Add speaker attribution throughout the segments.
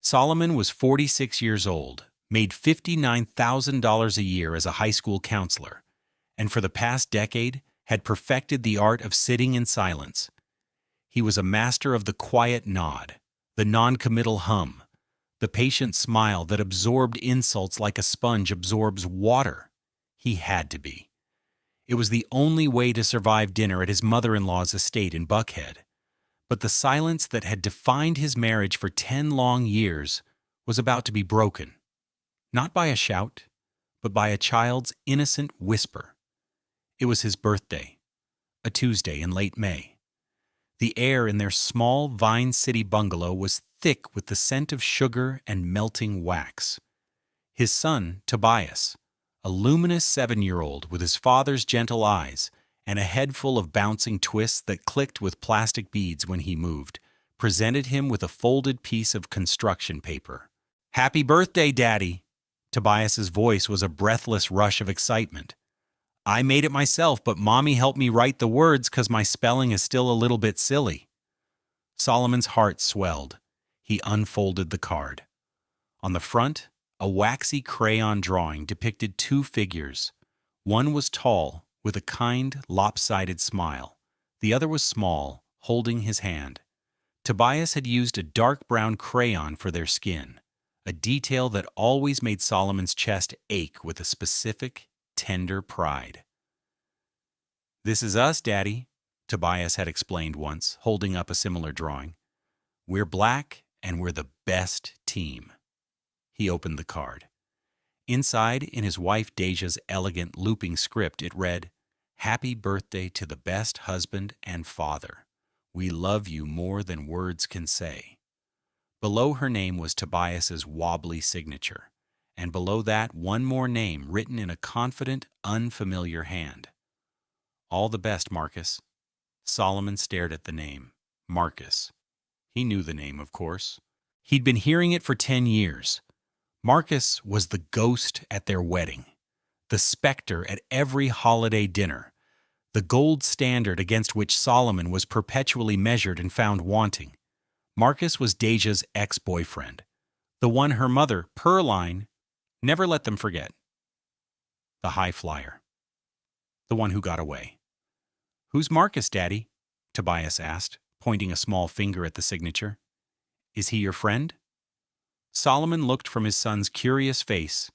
Speaker 1: Solomon was 46 years old, made $59,000 a year as a high school counselor, and for the past decade had perfected the art of sitting in silence. He was a master of the quiet nod, the non-committal hum, the patient smile that absorbed insults like a sponge absorbs water. He had to be. It was the only way to survive dinner at his mother-in-law's estate in Buckhead. But the silence that had defined his marriage for 10 long years was about to be broken. Not by a shout, but by a child's innocent whisper. It was his birthday, a Tuesday in late May. The air in their small Vine City bungalow was thick with the scent of sugar and melting wax. His son, Tobias, a luminous 7-year-old with his father's gentle eyes and a head full of bouncing twists that clicked with plastic beads when he moved, presented him with a folded piece of construction paper. "Happy birthday, Daddy!" Tobias's voice was a breathless rush of excitement. "I made it myself, but Mommy helped me write the words 'cause my spelling is still a little bit silly." Solomon's heart swelled. He unfolded the card. On the front, a waxy crayon drawing depicted 2 figures. One was tall, with a kind, lopsided smile. The other was small, holding his hand. Tobias had used a dark brown crayon for their skin, a detail that always made Solomon's chest ache with a specific, tender pride. "This is us, Daddy," Tobias had explained once, holding up a similar drawing. "We're black, and we're the best team." He opened the card. Inside, in his wife Deja's elegant looping script, it read, "Happy birthday to the best husband and father. We love you more than words can say." Below her name was Tobias's wobbly signature, and below that one more name written in a confident, unfamiliar hand. "All the best, Marcus." Solomon stared at the name. Marcus. He knew the name, of course. He'd been hearing it for 10 years. Marcus was the ghost at their wedding, the specter at every holiday dinner, the gold standard against which Solomon was perpetually measured and found wanting. Marcus was Deja's ex-boyfriend, the one her mother, Pearline, never let them forget. The high flyer. The one who got away. "Who's Marcus, Daddy?" Tobias asked, pointing a small finger at the signature. "Is he your friend?" Solomon looked from his son's curious face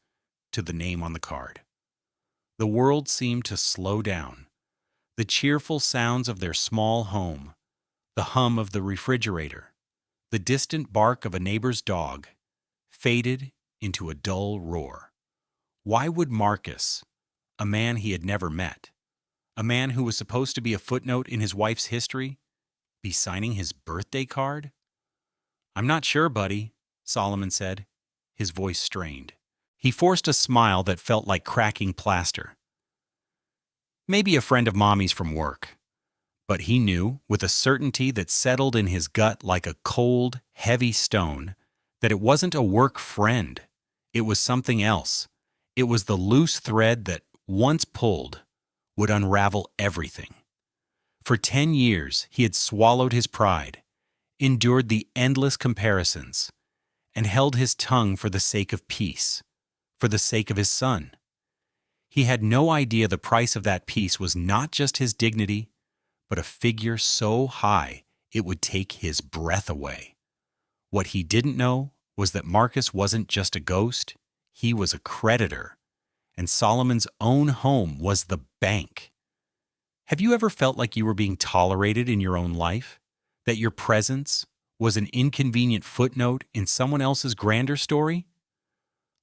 Speaker 1: to the name on the card. The world seemed to slow down. The cheerful sounds of their small home, the hum of the refrigerator, the distant bark of a neighbor's dog, faded into a dull roar. Why would Marcus, a man he had never met, a man who was supposed to be a footnote in his wife's history, be signing his birthday card? "I'm not sure, buddy," Solomon said, his voice strained. He forced a smile that felt like cracking plaster. "Maybe a friend of Mommy's from work." But he knew, with a certainty that settled in his gut like a cold, heavy stone, that it wasn't a work friend. It was something else. It was the loose thread that, once pulled, would unravel everything. For 10 years, he had swallowed his pride, endured the endless comparisons, and held his tongue for the sake of peace, for the sake of his son. He had no idea the price of that peace was not just his dignity, but a figure so high it would take his breath away. What he didn't know was that Marcus wasn't just a ghost, he was a creditor, and Solomon's own home was the bank. Have you ever felt like you were being tolerated in your own life? That your presence was an inconvenient footnote in someone else's grander story?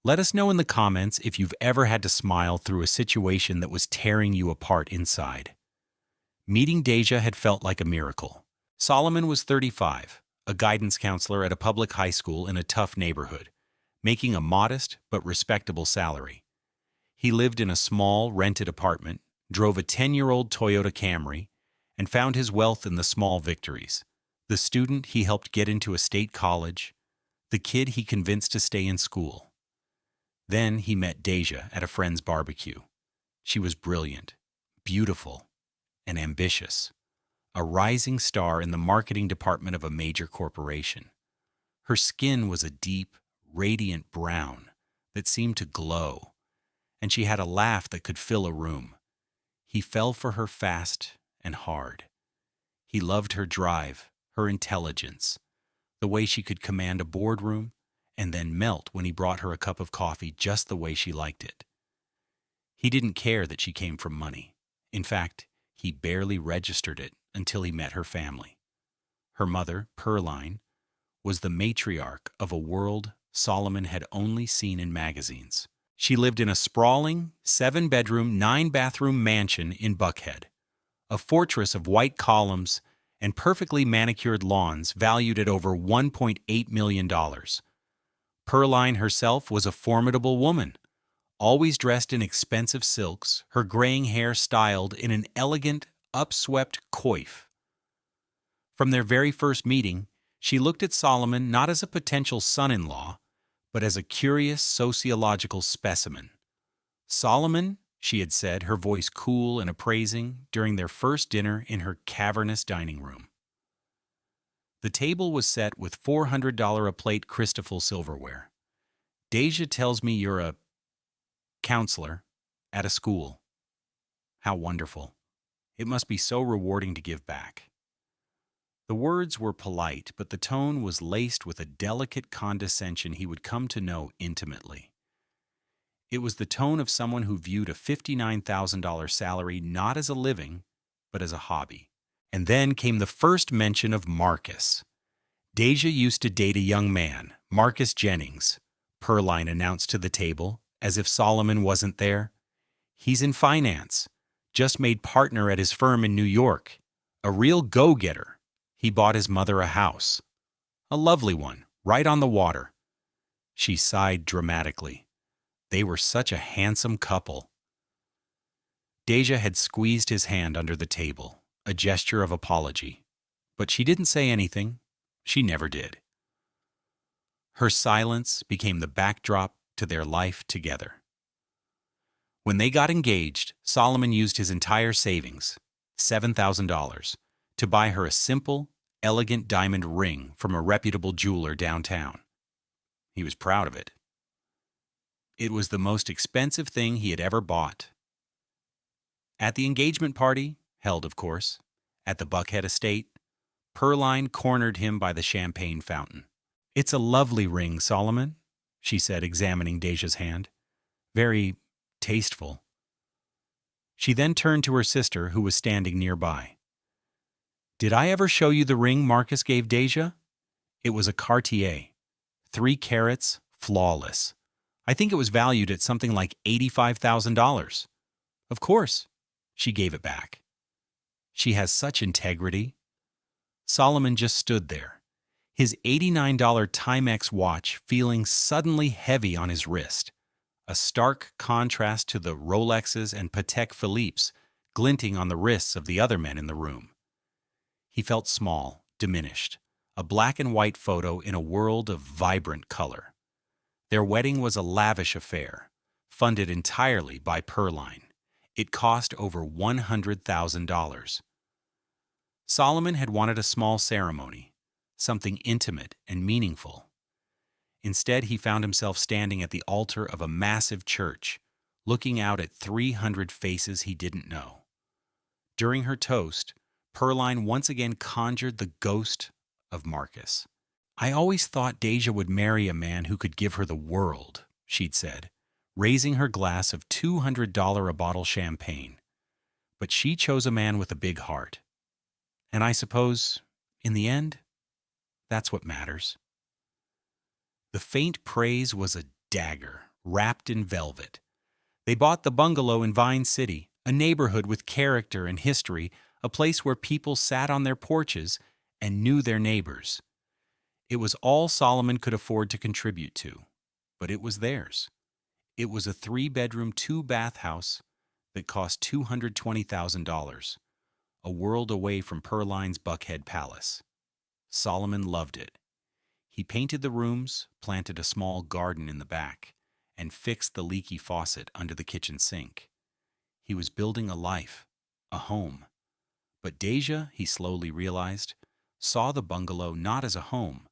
Speaker 1: Let us know in the comments if you've ever had to smile through a situation that was tearing you apart inside. Meeting Deja had felt like a miracle. Solomon was 35, a guidance counselor at a public high school in a tough neighborhood, making a modest but respectable salary. He lived in a small, rented apartment, drove a 10-year-old Toyota Camry, and found his wealth in the small victories. The student he helped get into a state college, the kid he convinced to stay in school. Then he met Deja at a friend's barbecue. She was brilliant, beautiful, and ambitious, a rising star in the marketing department of a major corporation. Her skin was a deep, radiant brown that seemed to glow, and she had a laugh that could fill a room. He fell for her fast and hard. He loved her drive, her intelligence, the way she could command a boardroom and then melt when he brought her a cup of coffee just the way she liked it. He didn't care that she came from money. In fact, he barely registered it until he met her family. Her mother, Pearline, was the matriarch of a world Solomon had only seen in magazines. She lived in a sprawling, 7-bedroom, 9-bathroom mansion in Buckhead, a fortress of white columns and perfectly manicured lawns valued at over $1.8 million. Pearline herself was a formidable woman, always dressed in expensive silks, her graying hair styled in an elegant, upswept coif. From their very first meeting, she looked at Solomon not as a potential son-in-law, but as a curious sociological specimen. Solomon, she had said, her voice cool and appraising, during their first dinner in her cavernous dining room. The table was set with $400 a plate Christofle silverware. Deja tells me you're a counselor at a school. How wonderful. It must be so rewarding to give back. The words were polite, but the tone was laced with a delicate condescension he would come to know intimately. It was the tone of someone who viewed a $59,000 salary not as a living, but as a hobby. And then came the first mention of Marcus. Deja used to date a young man, Marcus Jennings, Pearline announced to the table, as if Solomon wasn't there. He's in finance, just made partner at his firm in New York. A real go-getter. He bought his mother a house. A lovely one, right on the water. She sighed dramatically. They were such a handsome couple. Deja had squeezed his hand under the table, a gesture of apology. But she didn't say anything. She never did. Her silence became the backdrop to their life together. When they got engaged, Solomon used his entire savings, $7,000, to buy her a simple, elegant diamond ring from a reputable jeweler downtown. He was proud of it. It was the most expensive thing he had ever bought. At the engagement party, held, of course, at the Buckhead estate, Pearline cornered him by the champagne fountain. "It's a lovely ring, Solomon," she said, examining Deja's hand. "Very tasteful." She then turned to her sister, who was standing nearby. "Did I ever show you the ring Marcus gave Deja? It was a Cartier, 3 carats, flawless. I think it was valued at something like $85,000. Of course, she gave it back. She has such integrity." Solomon just stood there, his $89 Timex watch feeling suddenly heavy on his wrist, a stark contrast to the Rolexes and Patek Philippe's glinting on the wrists of the other men in the room. He felt small, diminished, a black and white photo in a world of vibrant color. Their wedding was a lavish affair, funded entirely by Pearline. It cost over $100,000. Solomon had wanted a small ceremony, something intimate and meaningful. Instead, he found himself standing at the altar of a massive church, looking out at 300 faces he didn't know. During her toast, Pearline once again conjured the ghost of Marcus. "I always thought Deja would marry a man who could give her the world," she'd said, raising her glass of $200 a bottle champagne. "But she chose a man with a big heart. And I suppose, in the end, that's what matters." The faint praise was a dagger, wrapped in velvet. They bought the bungalow in Vine City, a neighborhood with character and history, a place where people sat on their porches and knew their neighbors. It was all Solomon could afford to contribute to, but it was theirs. It was a 3-bedroom, 2-bath house that cost $220,000, a world away from Pearline's Buckhead Palace. Solomon loved it. He painted the rooms, planted a small garden in the back, and fixed the leaky faucet under the kitchen sink. He was building a life, a home. But Deja, he slowly realized, saw the bungalow not as a home,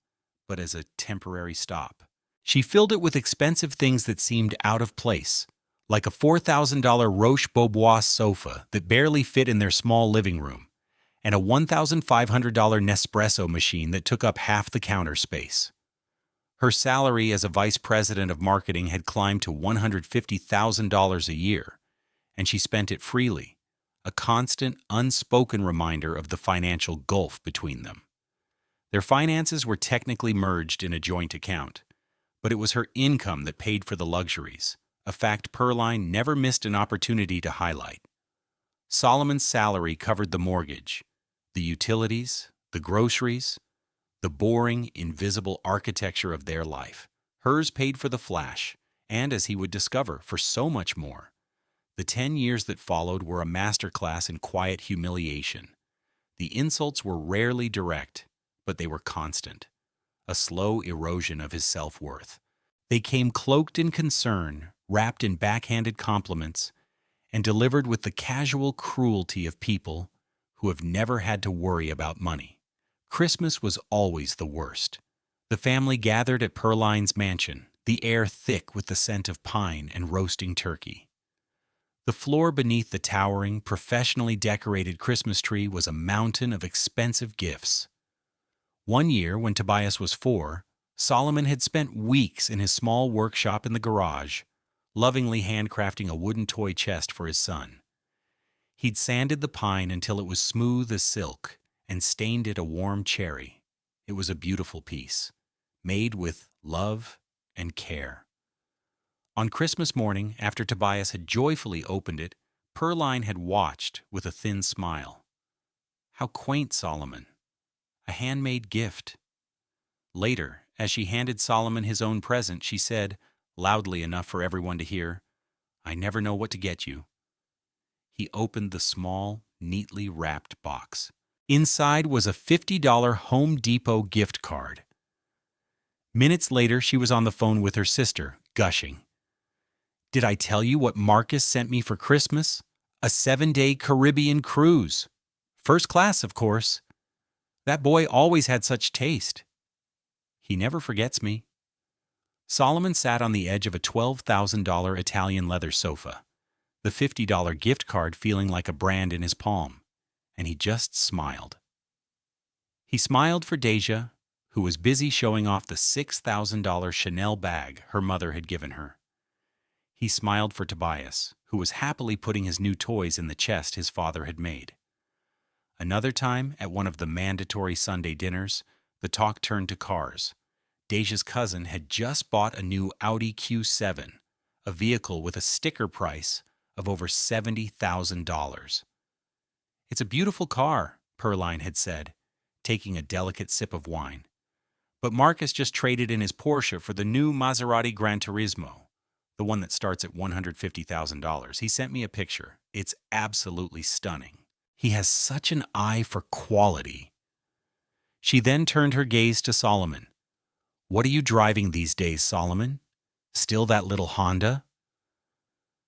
Speaker 1: but as a temporary stop. She filled it with expensive things that seemed out of place, like a $4,000 Roche-Beaubois sofa that barely fit in their small living room, and a $1,500 Nespresso machine that took up half the counter space. Her salary as a vice president of marketing had climbed to $150,000 a year, and she spent it freely, a constant, unspoken reminder of the financial gulf between them. Their finances were technically merged in a joint account, but it was her income that paid for the luxuries, a fact Pearline never missed an opportunity to highlight. Solomon's salary covered the mortgage, the utilities, the groceries, the boring, invisible architecture of their life. Hers paid for the flash, and, as he would discover, for so much more. The 10 years that followed were a masterclass in quiet humiliation. The insults were rarely direct, but they were constant, a slow erosion of his self-worth. They came cloaked in concern, wrapped in backhanded compliments, and delivered with the casual cruelty of people who have never had to worry about money. Christmas was always the worst. The family gathered at Pearline's mansion, the air thick with the scent of pine and roasting turkey. The floor beneath the towering, professionally decorated Christmas tree was a mountain of expensive gifts. One year, when Tobias was 4, Solomon had spent weeks in his small workshop in the garage, lovingly handcrafting a wooden toy chest for his son. He'd sanded the pine until it was smooth as silk and stained it a warm cherry. It was a beautiful piece, made with love and care. On Christmas morning, after Tobias had joyfully opened it, Pearline had watched with a thin smile. How quaint, Solomon. A handmade gift. Later, as she handed Solomon his own present, she said, loudly enough for everyone to hear, "I never know what to get you." He opened the small, neatly wrapped box. Inside was a $50 Home Depot gift card. Minutes later, she was on the phone with her sister, gushing. "Did I tell you what Marcus sent me for Christmas? A 7-day Caribbean cruise. First class, of course. That boy always had such taste. He never forgets me." Solomon sat on the edge of a $12,000 Italian leather sofa, the $50 gift card feeling like a brand in his palm, and he just smiled. He smiled for Deja, who was busy showing off the $6,000 Chanel bag her mother had given her. He smiled for Tobias, who was happily putting his new toys in the chest his father had made. Another time, at one of the mandatory Sunday dinners, the talk turned to cars. Deja's cousin had just bought a new Audi Q7, a vehicle with a sticker price of over $70,000. "It's a beautiful car," Pearline had said, taking a delicate sip of wine. "But Marcus just traded in his Porsche for the new Maserati Gran Turismo, the one that starts at $150,000. He sent me a picture. It's absolutely stunning. He has such an eye for quality." She then turned her gaze to Solomon. "What are you driving these days, Solomon? Still that little Honda?"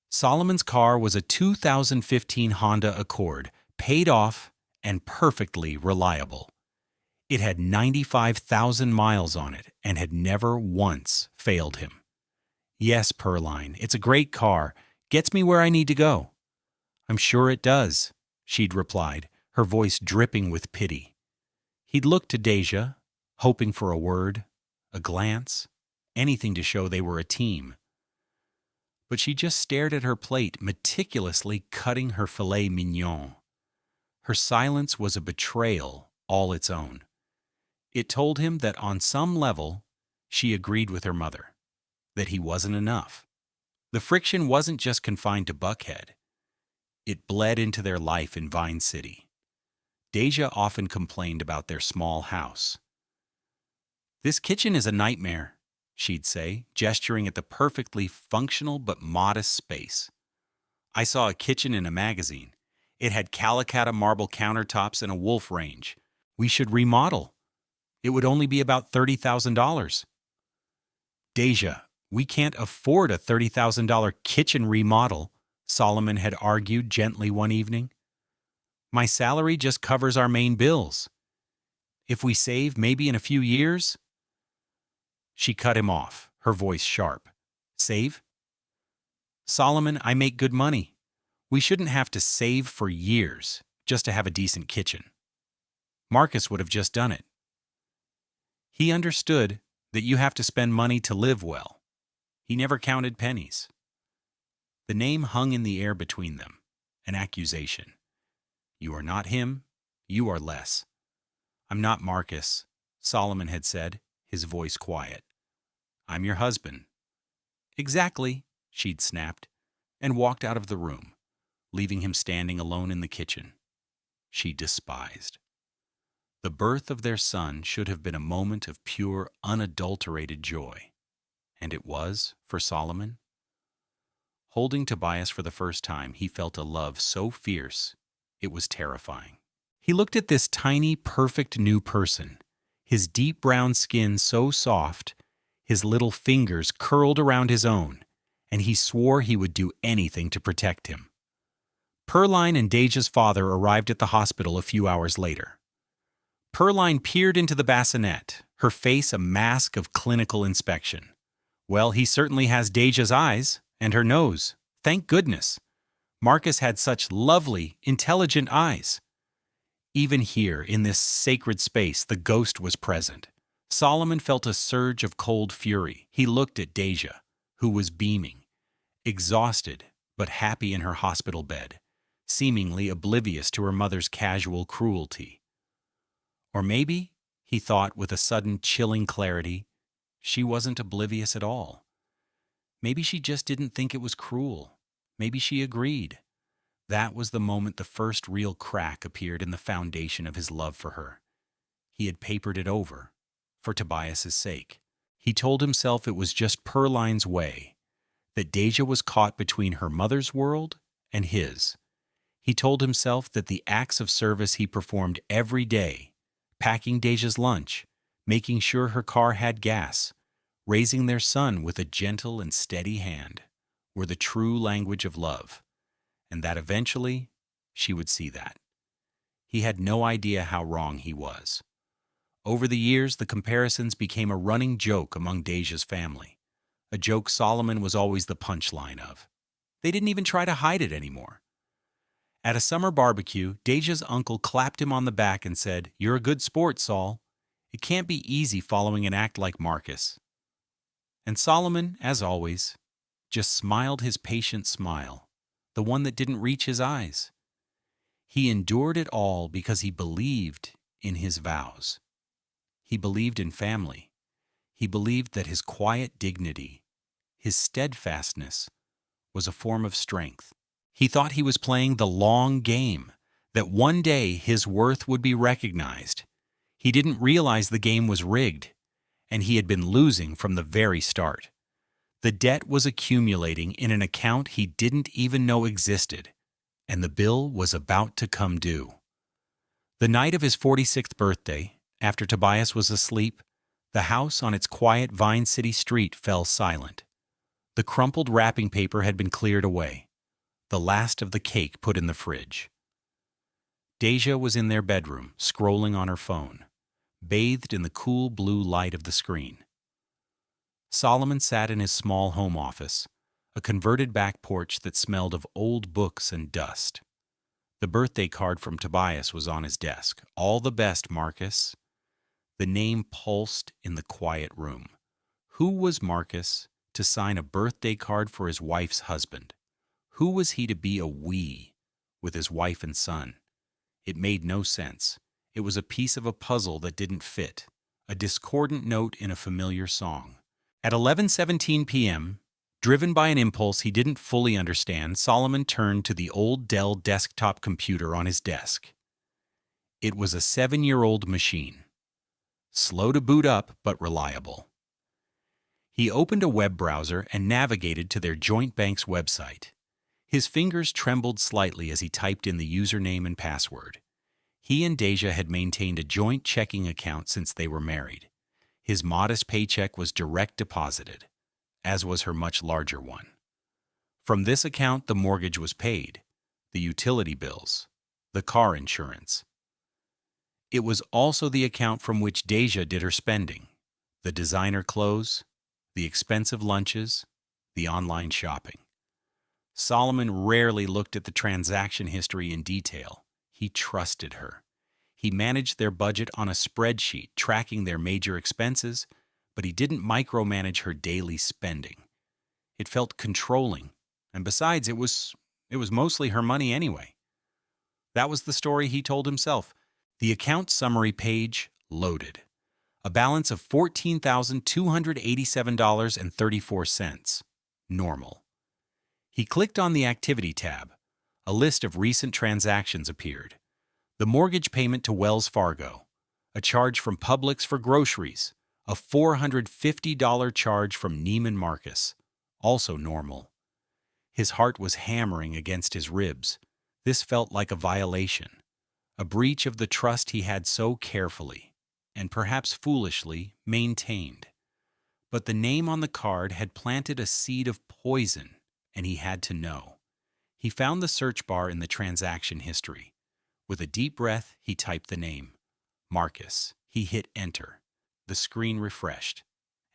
Speaker 1: Solomon's car was a 2015 Honda Accord, paid off and perfectly reliable. It had 95,000 miles on it and had never once failed him. "Yes, Pearline, it's a great car. Gets me where I need to go." "I'm sure it does," she'd replied, her voice dripping with pity. He'd looked to Deja, hoping for a word, a glance, anything to show they were a team. But she just stared at her plate, meticulously cutting her filet mignon. Her silence was a betrayal all its own. It told him that on some level, she agreed with her mother, that he wasn't enough. The friction wasn't just confined to Buckhead. It bled into their life in Vine City. Deja often complained about their small house. "This kitchen is a nightmare," she'd say, gesturing at the perfectly functional but modest space. "I saw a kitchen in a magazine. It had Calacatta marble countertops and a wolf range. We should remodel. It would only be about $30,000. "Deja, we can't afford a $30,000 kitchen remodel," Solomon had argued gently one evening. "My salary just covers our main bills. If we save, maybe in a few years." She cut him off, her voice sharp. Save? Solomon, I make good money. We shouldn't have to save for years just to have a decent kitchen. Marcus would have just done it. He understood that you have to spend money to live well. He never counted pennies. The name hung in the air between them, an accusation. You are not him, you are less. I'm not Marcus, Solomon had said, his voice quiet. I'm your husband. Exactly, she'd snapped, and walked out of the room, leaving him standing alone in the kitchen. She despised. The birth of their son should have been a moment of pure, unadulterated joy. And it was, for Solomon. Holding Tobias for the first time, he felt a love so fierce, it was terrifying. He looked at this tiny, perfect new person, his deep brown skin so soft, his little fingers curled around his own, and he swore he would do anything to protect him. Pearline and Deja's father arrived at the hospital a few hours later. Pearline peered into the bassinet, her face a mask of clinical inspection. Well, he certainly has Deja's eyes, and her nose. Thank goodness. Marcus had such lovely, intelligent eyes. Even here, in this sacred space, the ghost was present. Solomon felt a surge of cold fury. He looked at Deja, who was beaming, exhausted but happy in her hospital bed, seemingly oblivious to her mother's casual cruelty. Or maybe, he thought with a sudden chilling clarity, she wasn't oblivious at all. Maybe she just didn't think it was cruel. Maybe she agreed. That was the moment the first real crack appeared in the foundation of his love for her. He had papered it over, for Tobias's sake. He told himself it was just Pearline's way, that Deja was caught between her mother's world and his. He told himself that the acts of service he performed every day, packing Deja's lunch, making sure her car had gas, raising their son with a gentle and steady hand, were the true language of love, and that eventually she would see that. He had no idea how wrong he was. Over the years, the comparisons became a running joke among Deja's family, a joke Solomon was always the punchline of. They didn't even try to hide it anymore. At a summer barbecue, Deja's uncle clapped him on the back and said, "You're a good sport, Saul. It can't be easy following an act like Marcus." And Solomon, as always, just smiled his patient smile, the one that didn't reach his eyes. He endured it all because he believed in his vows. He believed in family. He believed that his quiet dignity, his steadfastness, was a form of strength. He thought he was playing the long game, that one day his worth would be recognized. He didn't realize the game was rigged, and he had been losing from the very start. The debt was accumulating in an account he didn't even know existed, and the bill was about to come due. The night of his 46th birthday, after Tobias was asleep, the house on its quiet Vine City street fell silent. The crumpled wrapping paper had been cleared away, the last of the cake put in the fridge. Deja was in their bedroom, scrolling on her phone, bathed in the cool blue light of the screen. Solomon sat in his small home office, a converted back porch that smelled of old books and dust. The birthday card from Tobias was on his desk. "All the best, Marcus." The name pulsed in the quiet room. Who was Marcus to sign a birthday card for his wife's husband? Who was he to be a "we" with his wife and son? It made no sense. It was a piece of a puzzle that didn't fit, a discordant note in a familiar song. At 11:17 p.m., driven by an impulse he didn't fully understand, Solomon turned to the old Dell desktop computer on his desk. It was a 7-year-old machine. Slow to boot up, but reliable. He opened a web browser and navigated to their joint bank's website. His fingers trembled slightly as he typed in the username and password. He and Deja had maintained a joint checking account since they were married. His modest paycheck was direct deposited, as was her much larger one. From this account, the mortgage was paid, the utility bills, the car insurance. It was also the account from which Deja did her spending, The designer clothes, the expensive lunches, the online shopping. Solomon rarely looked at the transaction history in detail. He trusted her. He managed their budget on a spreadsheet, tracking their major expenses, but he didn't micromanage her daily spending. It felt controlling, and besides, it was mostly her money anyway. That was the story he told himself. The account summary page loaded. A balance of $14,287.34. Normal. He clicked on the Activity tab. A list of recent transactions appeared. The mortgage payment to Wells Fargo, a charge from Publix for groceries, a $450 charge from Neiman Marcus, also normal. His heart was hammering against his ribs. This felt like a violation, a breach of the trust he had so carefully, and perhaps foolishly, maintained. But the name on the card had planted a seed of poison, and he had to know. He found the search bar in the transaction history. With a deep breath, he typed the name. Marcus. He hit enter. The screen refreshed,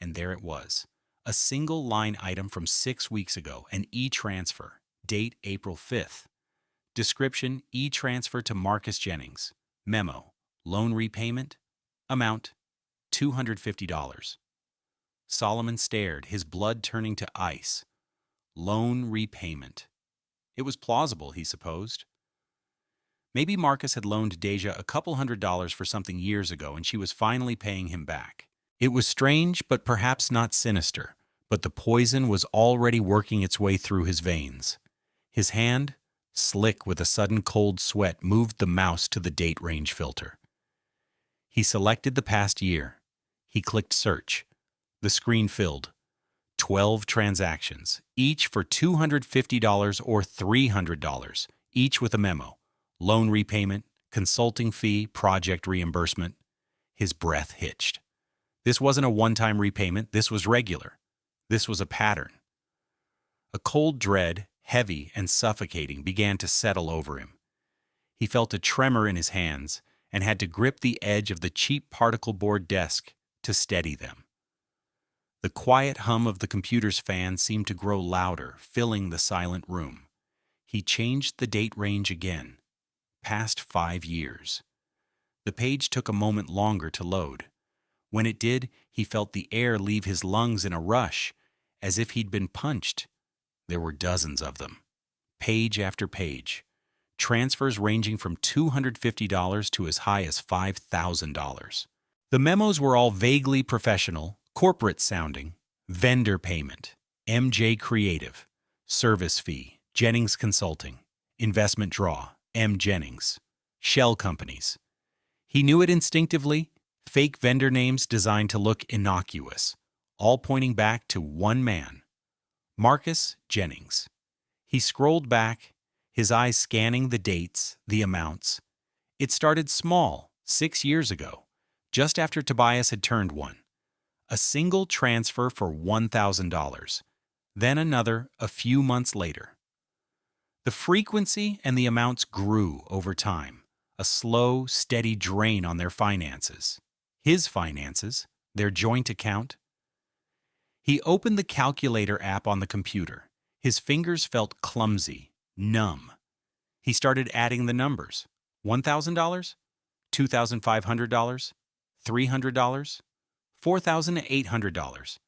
Speaker 1: and there it was. A single line item from 6 weeks ago, an e-transfer, date April 5th. Description, e-transfer to Marcus Jennings. Memo, loan repayment, amount, $250. Solomon stared, his blood turning to ice. Loan repayment. It was plausible, he supposed. Maybe Marcus had loaned Deja a couple $100s for something years ago and she was finally paying him back. It was strange, but perhaps not sinister, but the poison was already working its way through his veins. His hand, slick with a sudden cold sweat, moved the mouse to the date range filter. He selected the past year. He clicked search. The screen filled. 12 transactions, each for $250 or $300, each with a memo. Loan repayment, consulting fee, project reimbursement. His breath hitched. This wasn't a one-time repayment, this was regular. This was a pattern. A cold dread, heavy and suffocating, began to settle over him. He felt a tremor in his hands and had to grip the edge of the cheap particle board desk to steady them. The quiet hum of the computer's fan seemed to grow louder, filling the silent room. He changed the date range again. Past 5 years. The page took a moment longer to load. When it did, he felt the air leave his lungs in a rush, as if he'd been punched. There were dozens of them. Page after page. Transfers ranging from $250 to as high as $5,000. The memos were all vaguely professional, corporate-sounding. Vendor payment, MJ Creative, service fee, Jennings Consulting, investment draw, M. Jennings, shell companies. He knew it instinctively, fake vendor names designed to look innocuous, all pointing back to one man, Marcus Jennings. He scrolled back, his eyes scanning the dates, the amounts. It started small, 6 years ago, just after Tobias had turned 1. A single transfer for $1,000, then another a few months later. The frequency and the amounts grew over time, a slow, steady drain on their finances. His finances, their joint account. He opened the calculator app on the computer. His fingers felt clumsy, numb. He started adding the numbers. $1,000? $2,500? $300? $4,800.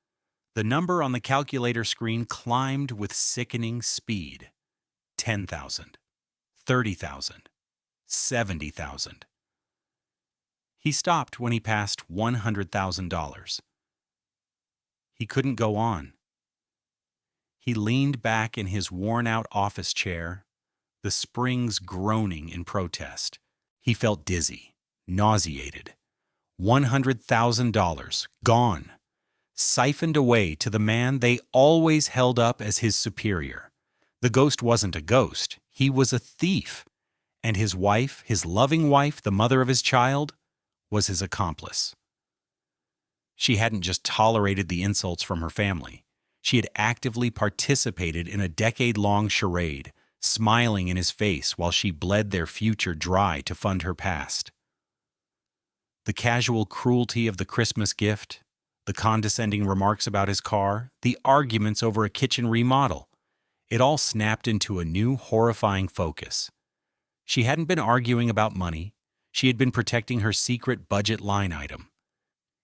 Speaker 1: The number on the calculator screen climbed with sickening speed. 10,000, 30,000, 70,000. He stopped when he passed $100,000. He couldn't go on. He leaned back in his worn-out office chair, the springs groaning in protest. He felt dizzy, nauseated. $100,000 gone, siphoned away to the man they always held up as his superior. The ghost wasn't a ghost, he was a thief. And his wife, his loving wife, the mother of his child, was his accomplice. She hadn't just tolerated the insults from her family. She had actively participated in a decade-long charade, smiling in his face while she bled their future dry to fund her past. The casual cruelty of the Christmas gift, The condescending remarks about his car, the arguments over a kitchen remodel. It all snapped into a new, horrifying focus. She hadn't been arguing about money. She had been protecting her secret budget line item.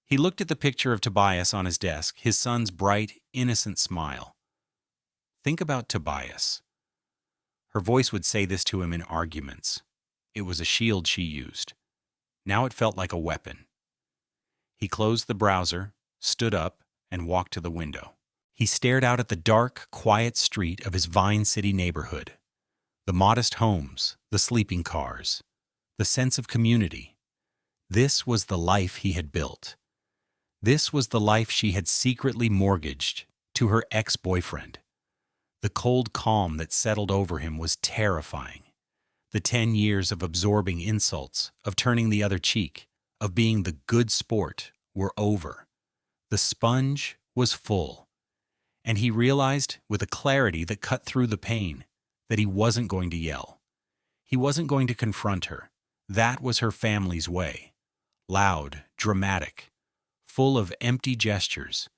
Speaker 1: He looked at the picture of Tobias on his desk, his son's bright, innocent smile. Think about Tobias. Her voice would say this to him in arguments. It was a shield she used. Now it felt like a weapon. He closed the browser, stood up, and walked to the window. He stared out at the dark, quiet street of his Vine City neighborhood. The modest homes, the sleeping cars, the sense of community. This was the life he had built. This was the life she had secretly mortgaged to her ex-boyfriend. The cold calm that settled over him was terrifying. The 10 years of absorbing insults, of turning the other cheek, of being the good sport were over. The sponge was full. And he realized, with a clarity that cut through the pain, that he wasn't going to yell. He wasn't going to confront her. That was her family's way. Loud, dramatic, full of empty gestures.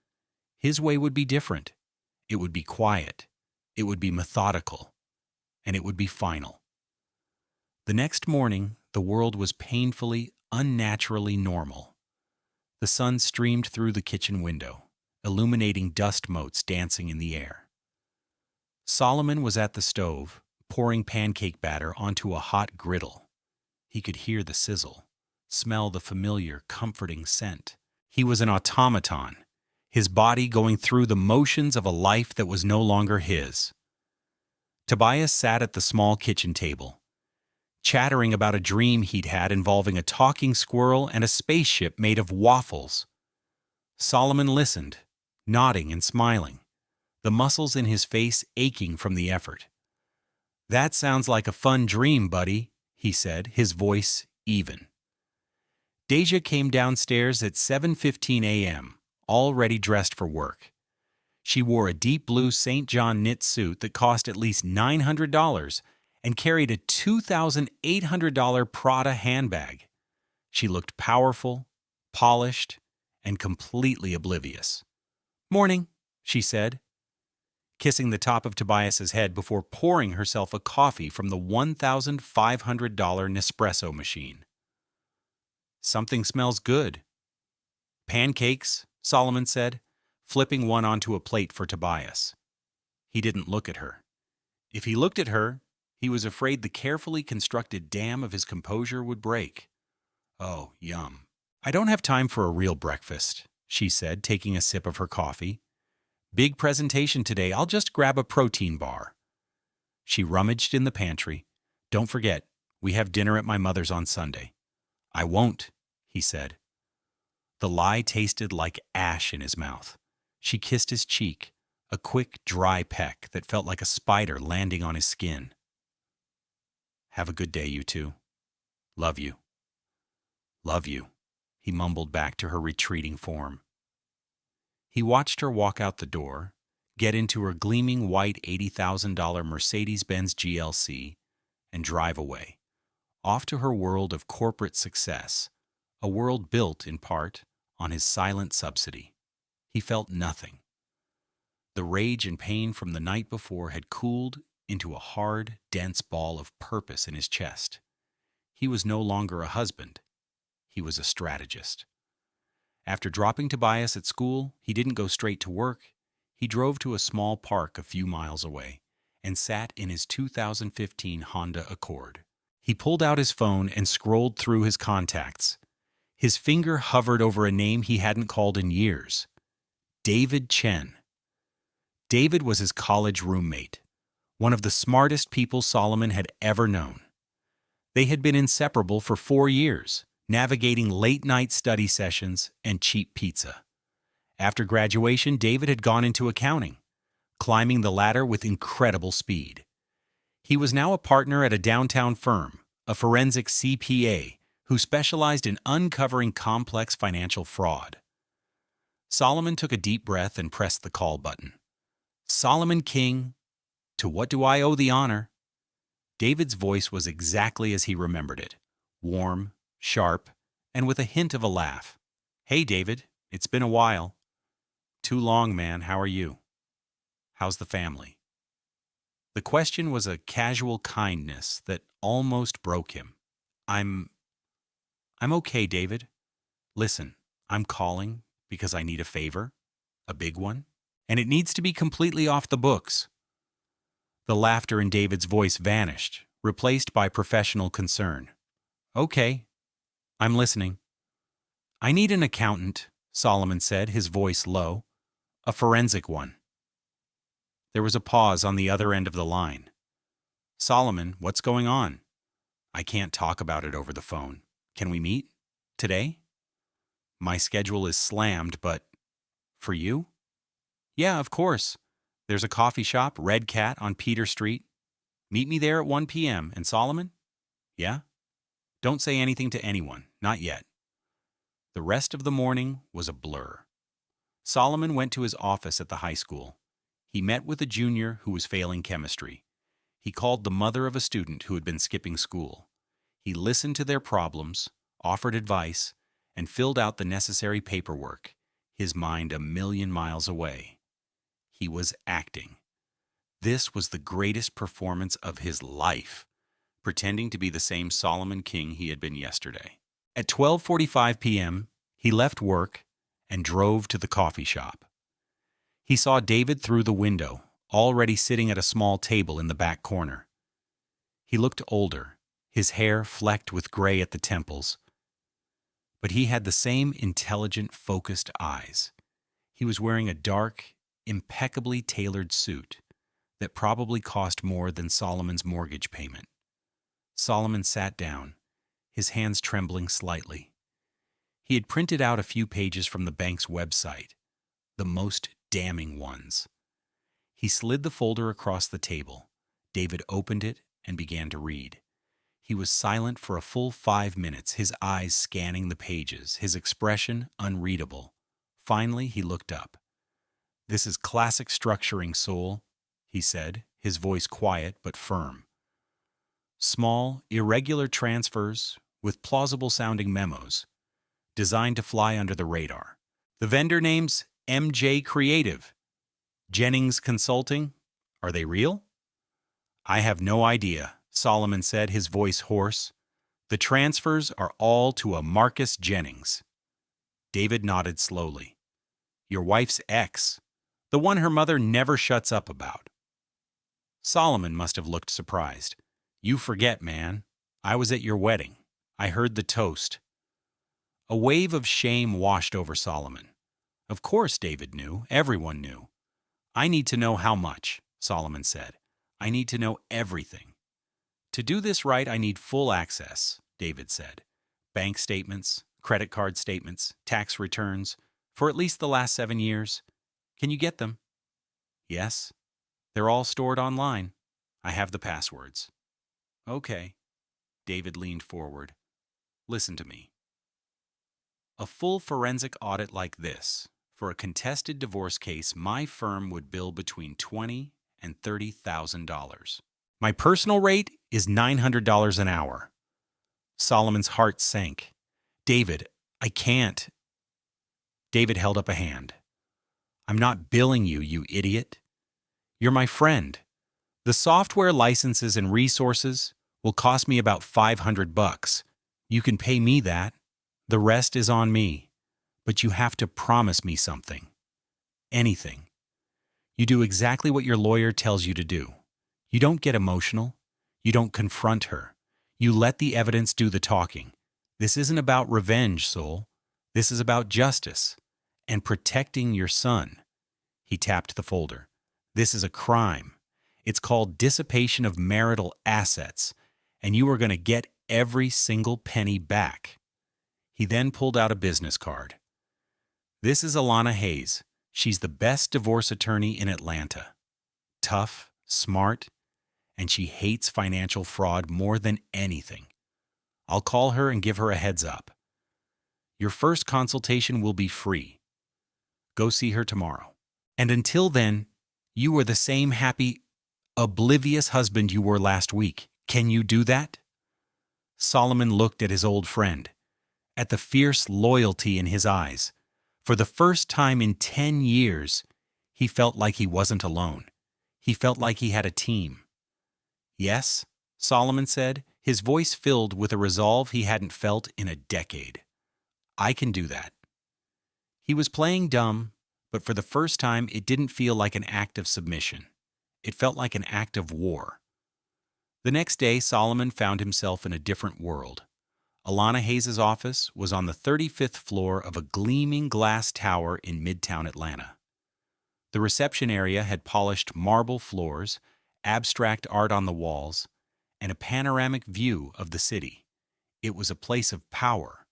Speaker 1: His way would be different. It would be quiet. It would be methodical. And it would be final. The next morning, the world was painfully, unnaturally normal. The sun streamed through the kitchen window, illuminating dust motes dancing in the air. Solomon was at the stove, pouring pancake batter onto a hot griddle. He could hear the sizzle, smell the familiar, comforting scent. He was an automaton, his body going through the motions of a life that was no longer his. Tobias sat at the small kitchen table, chattering about a dream he'd had involving a talking squirrel and a spaceship made of waffles. Solomon listened, nodding and smiling, the muscles in his face aching from the effort. "That sounds like a fun dream, buddy," he said, his voice even. Deja came downstairs at 7:15 a.m., already dressed for work. She wore a deep blue St. John knit suit that cost at least $900 and carried a $2,800 Prada handbag. She looked powerful, polished, and completely oblivious. "Morning," she said, kissing the top of Tobias's head before pouring herself a coffee from the $1,500 Nespresso machine. "Something smells good." "Pancakes," Solomon said, flipping one onto a plate for Tobias. He didn't look at her. If he looked at her, he was afraid the carefully constructed dam of his composure would break. "Oh, yum. I don't have time for a real breakfast," she said, taking a sip of her coffee. "Big presentation today. I'll just grab a protein bar." She rummaged in the pantry. "Don't forget, we have dinner at my mother's on Sunday." "I won't," he said. The lie tasted like ash in his mouth. She kissed his cheek, a quick, dry peck that felt like a spider landing on his skin. "Have a good day, you two. Love you." "Love you," he mumbled back to her retreating form. He watched her walk out the door, get into her gleaming white $80,000 Mercedes-Benz GLC, and drive away, off to her world of corporate success, a world built, in part, on his silent subsidy. He felt nothing. The rage and pain from the night before had cooled into a hard, dense ball of purpose in his chest. He was no longer a husband. He was a strategist. After dropping Tobias at school, he didn't go straight to work. He drove to a small park a few miles away and sat in his 2015 Honda Accord. He pulled out his phone and scrolled through his contacts. His finger hovered over a name he hadn't called in years. David Chen. David was his college roommate, one of the smartest people Solomon had ever known. They had been inseparable for 4 years, navigating late-night study sessions and cheap pizza. After graduation, David had gone into accounting, climbing the ladder with incredible speed. He was now a partner at a downtown firm, a forensic CPA, who specialized in uncovering complex financial fraud. Solomon took a deep breath and pressed the call button. "Solomon King, to what do I owe the honor?" David's voice was exactly as he remembered it, warm, sharp, and with a hint of a laugh. "Hey, David, it's been a while." Too long, man. How are you? How's the family? The question was a casual kindness that almost broke him. I'm I'm okay, David. Listen, I'm calling because I need a favor, a big one, and it needs to be completely off the books. The laughter in David's voice vanished, replaced by professional concern. Okay, I'm listening. I need an accountant, Solomon said, his voice low. A forensic one. There was a pause on the other end of the line. Solomon, what's going on? I can't talk about it over the phone. Can we meet? Today? My schedule is slammed, but… For you? Yeah, of course. There's a coffee shop, Red Cat, on Peter Street. Meet me there at 1 p.m. And Solomon? Yeah? Don't say anything to anyone. Not yet. The rest of the morning was a blur. Solomon went to his office at the high school. He met with a junior who was failing chemistry. He called the mother of a student who had been skipping school. He listened to their problems, offered advice, and filled out the necessary paperwork, his mind a million miles away. He was acting. This was the greatest performance of his life, pretending to be the same Solomon King he had been yesterday. At 12:45 p.m., he left work and drove to the coffee shop. He saw David through the window, already sitting at a small table in the back corner. He looked older, his hair flecked with gray at the temples. But he had the same intelligent, focused eyes. He was wearing a dark, impeccably tailored suit that probably cost more than Solomon's mortgage payment. Solomon sat down, his hands trembling slightly. He had printed out a few pages from the bank's website, the most damning ones. He slid the folder across the table. David opened it and began to read. He was silent for a full 5 minutes, his eyes scanning the pages, his expression unreadable. Finally, he looked up. This is classic structuring, Soul, he said, his voice quiet but firm. Small, irregular transfers with plausible-sounding memos, designed to fly under the radar. The vendor names MJ Creative, Jennings Consulting. Are they real? I have no idea, Solomon said, his voice hoarse. The transfers are all to a Marcus Jennings. David nodded slowly. Your wife's ex, the one her mother never shuts up about. Solomon must have looked surprised. You forget, man. I was at your wedding. I heard the toast. A wave of shame washed over Solomon. Of course David knew. Everyone knew. I need to know how much, Solomon said. I need to know everything. To do this right, I need full access, David said. Bank statements, credit card statements, tax returns, for at least the last 7 years. Can you get them? Yes. They're all stored online. I have the passwords. Okay. David leaned forward. Listen to me. A full forensic audit like this, for a contested divorce case, my firm would bill between $20,000 and $30,000. My personal rate is $900 an hour. Solomon's heart sank. David, I can't. David held up a hand. I'm not billing you, you idiot. You're my friend. The software licenses and resources will cost me about $500. You can pay me that. The rest is on me. But you have to promise me something. Anything. You do exactly what your lawyer tells you to do. You don't get emotional. You don't confront her. You let the evidence do the talking. This isn't about revenge, Soul. This is about justice and protecting your son. He tapped the folder. This is a crime. It's called dissipation of marital assets, and you are going to get every single penny back. He then pulled out a business card. This is Alana Hayes. She's the best divorce attorney in Atlanta. Tough, smart, and she hates financial fraud more than anything. I'll call her and give her a heads up. Your first consultation will be free. Go see her tomorrow. And until then, you are the same happy, oblivious husband you were last week. Can you do that? Solomon looked at his old friend, at the fierce loyalty in his eyes. For the first time in 10 years, he felt like he wasn't alone. He felt like he had a team. "Yes," Solomon said, his voice filled with a resolve he hadn't felt in a decade. "I can do that." He was playing dumb, but for the first time it didn't feel like an act of submission. It felt like an act of war. The next day, Solomon found himself in a different world. Alana Hayes' office was on the 35th floor of a gleaming glass tower in Midtown Atlanta. The reception area had polished marble floors, abstract art on the walls, and a panoramic view of the city. It was a place of power,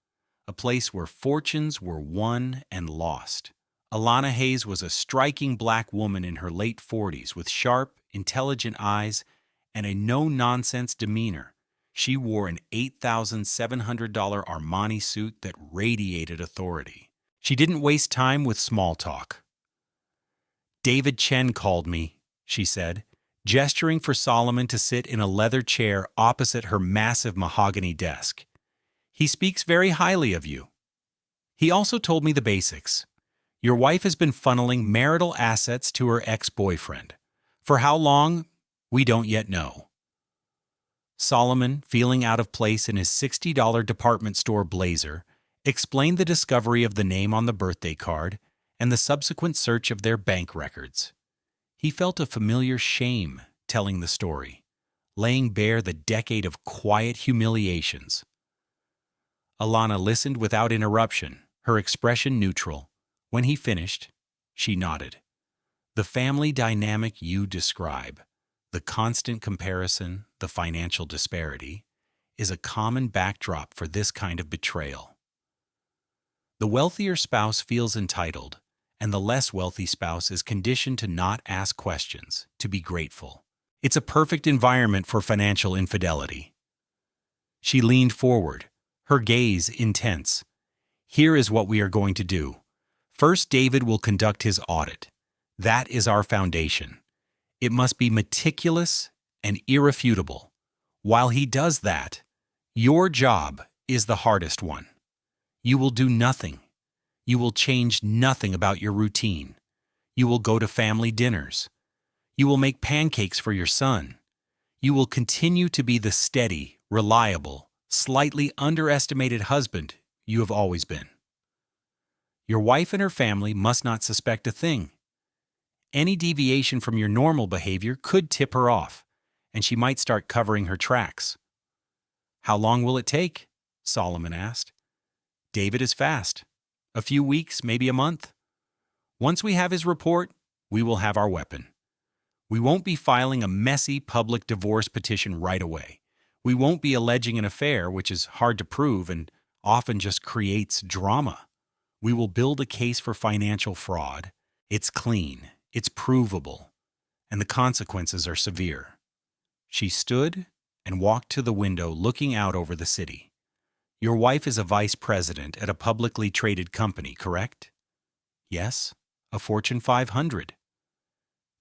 Speaker 1: a place where fortunes were won and lost. Alana Hayes was a striking black woman in her late 40s with sharp, intelligent eyes and a no-nonsense demeanor. She wore an $8,700 Armani suit that radiated authority. She didn't waste time with small talk. "David Chen called me," she said, gesturing for Solomon to sit in a leather chair opposite her massive mahogany desk. "He speaks very highly of you. He also told me the basics. Your wife has been funneling marital assets to her ex-boyfriend. For how long, we don't yet know." Solomon, feeling out of place in his $60 department store blazer, explained the discovery of the name on the birthday card and the subsequent search of their bank records. He felt a familiar shame telling the story, laying bare the decade of quiet humiliations. Alana listened without interruption, her expression neutral. When he finished, she nodded. "The family dynamic you describe, the constant comparison, the financial disparity, is a common backdrop for this kind of betrayal. The wealthier spouse feels entitled, and the less wealthy spouse is conditioned to not ask questions, to be grateful. It's a perfect environment for financial infidelity." She leaned forward, her gaze intense. "Here is what we are going to do. First, David will conduct his audit. That is our foundation. It must be meticulous and irrefutable. While he does that, your job is the hardest one. You will do nothing. You will change nothing about your routine. You will go to family dinners. You will make pancakes for your son. You will continue to be the steady, reliable, slightly underestimated husband you have always been. Your wife and her family must not suspect a thing. Any deviation from your normal behavior could tip her off, and she might start covering her tracks." "How long will it take?" Solomon asked. "David is fast. A few weeks, maybe a month. Once we have his report, we will have our weapon. We won't be filing a messy public divorce petition right away. We won't be alleging an affair, which is hard to prove and often just creates drama. We will build a case for financial fraud. It's clean, it's provable, and the consequences are severe." She stood and walked to the window looking out over the city. "Your wife is a vice president at a publicly traded company, correct?" "Yes, a Fortune 500.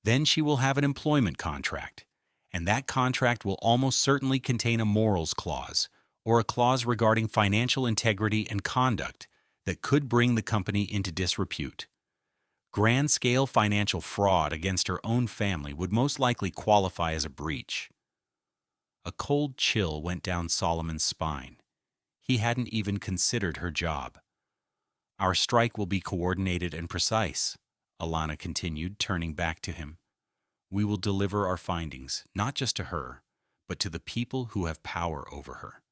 Speaker 1: Then she will have an employment contract, and that contract will almost certainly contain a morals clause or a clause regarding financial integrity and conduct that could bring the company into disrepute. Grand-scale financial fraud against her own family would most likely qualify as a breach." A cold chill went down Solomon's spine. He hadn't even considered her job. "Our strike will be coordinated and precise," Alana continued, turning back to him. "We will deliver our findings, not just to her, but to the people who have power over her.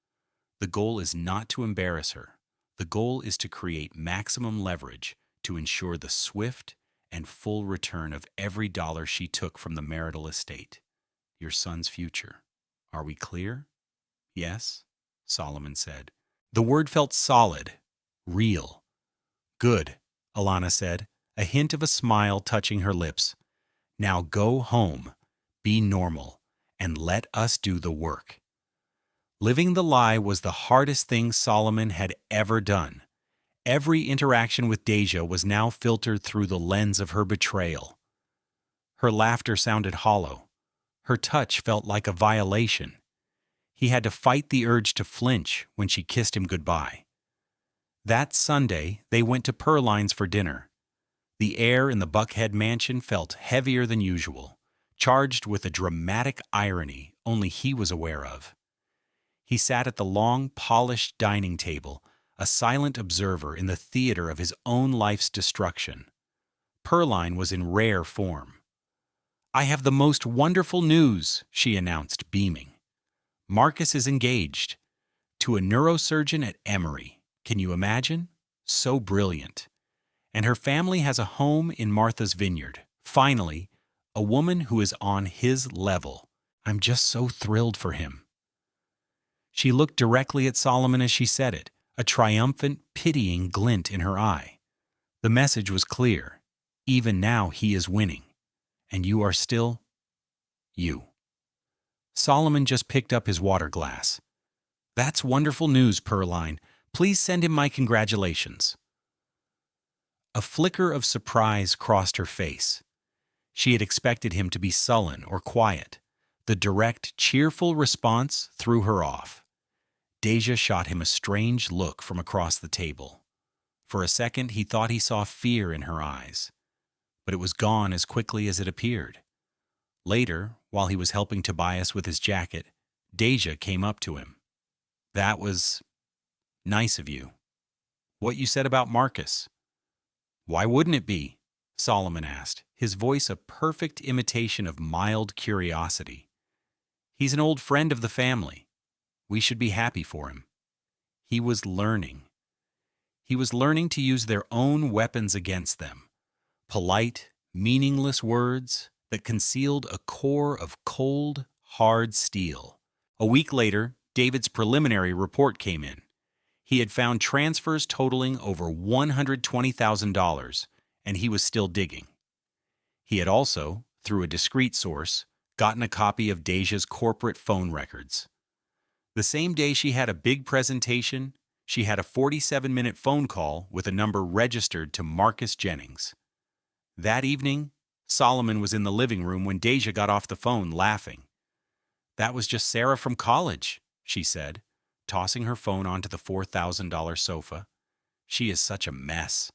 Speaker 1: The goal is not to embarrass her. The goal is to create maximum leverage to ensure the swift and full return of every dollar she took from the marital estate. Your son's future. Are we clear?" "Yes," Solomon said. The word felt solid, real. "Good," Alana said, a hint of a smile touching her lips. "Now go home, be normal, and let us do the work." Living the lie was the hardest thing Solomon had ever done. Every interaction with Deja was now filtered through the lens of her betrayal. Her laughter sounded hollow. Her touch felt like a violation. He had to fight the urge to flinch when she kissed him goodbye. That Sunday, they went to Perline's for dinner. The air in the Buckhead mansion felt heavier than usual, charged with a dramatic irony only he was aware of. He sat at the long, polished dining table, a silent observer in the theater of his own life's destruction. Perline was in rare form. "I have the most wonderful news," she announced, beaming. "Marcus is engaged. To a neurosurgeon at Emory. Can you imagine? So brilliant. And her family has a home in Martha's Vineyard. Finally, a woman who is on his level. I'm just so thrilled for him." She looked directly at Solomon as she said it, a triumphant, pitying glint in her eye. The message was clear. Even now he is winning. And you are still you. Solomon just picked up his water glass. "That's wonderful news, Perline. Please send him my congratulations." A flicker of surprise crossed her face. She had expected him to be sullen or quiet. The direct, cheerful response threw her off. Deja shot him a strange look from across the table. For a second, he thought he saw fear in her eyes, but it was gone as quickly as it appeared. Later, while he was helping Tobias with his jacket, Deja came up to him. "That was nice of you. What you said about Marcus." "Why wouldn't it be?" Solomon asked, his voice a perfect imitation of mild curiosity. "He's an old friend of the family. We should be happy for him." He was learning. He was learning to use their own weapons against them. Polite, meaningless words that concealed a core of cold, hard steel. A week later, David's preliminary report came in. He had found transfers totaling over $120,000, and he was still digging. He had also, through a discreet source, gotten a copy of Deja's corporate phone records. The same day she had a big presentation, she had a 47-minute phone call with a number registered to Marcus Jennings. That evening, Solomon was in the living room when Deja got off the phone, laughing. "That was just Sarah from college," she said, tossing her phone onto the $4,000 sofa. "She is such a mess."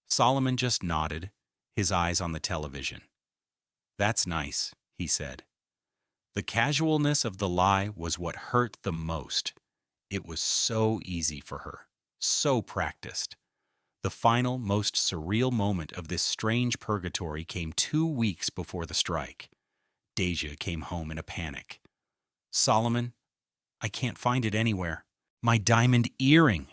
Speaker 1: Solomon just nodded, his eyes on the television. "That's nice," he said. The casualness of the lie was what hurt the most. It was so easy for her, so practiced. The final, most surreal moment of this strange purgatory came 2 weeks before the strike. Deja came home in a panic. "Solomon, I can't find it anywhere. My diamond earring."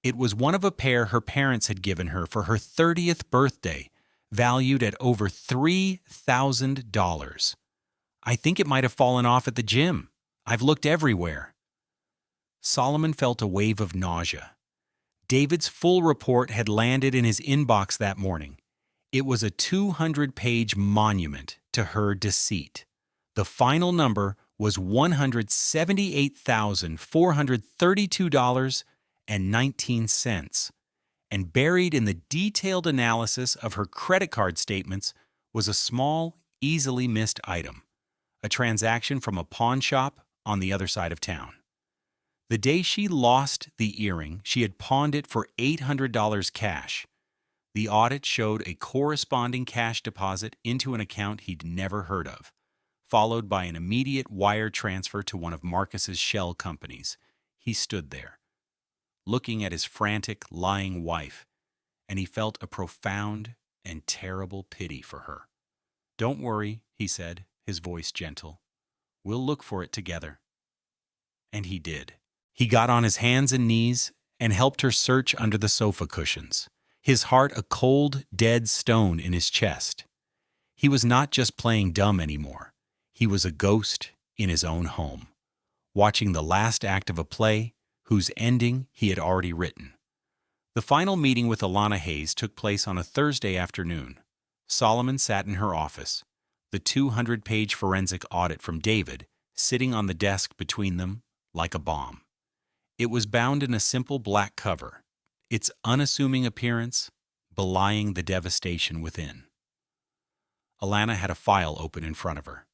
Speaker 1: It was one of a pair her parents had given her for her 30th birthday, valued at over $3,000. "I think it might have fallen off at the gym. I've looked everywhere." Solomon felt a wave of nausea. David's full report had landed in his inbox that morning. It was a 200-page monument to her deceit. The final number was $178,432.19, and buried in the detailed analysis of her credit card statements was a small, easily missed item, a transaction from a pawn shop on the other side of town. The day she lost the earring, she had pawned it for $800 cash. The audit showed a corresponding cash deposit into an account he'd never heard of, followed by an immediate wire transfer to one of Marcus's shell companies. He stood there, looking at his frantic, lying wife, and he felt a profound and terrible pity for her. "Don't worry," he said, his voice gentle. "We'll look for it together." And he did. He got on his hands and knees and helped her search under the sofa cushions, his heart a cold, dead stone in his chest. He was not just playing dumb anymore. He was a ghost in his own home, watching the last act of a play whose ending he had already written. The final meeting with Alana Hayes took place on a Thursday afternoon. Solomon sat in her office, the 200-page forensic audit from David sitting on the desk between them like a bomb. It was bound in a simple black cover, its unassuming appearance belying the devastation within. Alana had a file open in front of her.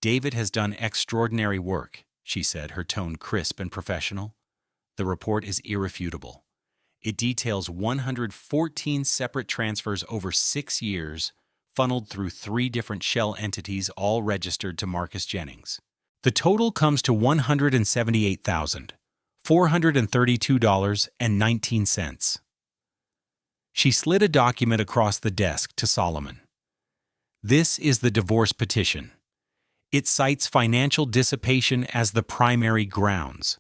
Speaker 1: "David has done extraordinary work," she said, her tone crisp and professional. "The report is irrefutable. It details 114 separate transfers over 6 years, funneled through 3 different shell entities all registered to Marcus Jennings. The total comes to $178,432.19. She slid a document across the desk to Solomon. This is the divorce petition. It cites financial dissipation as the primary grounds.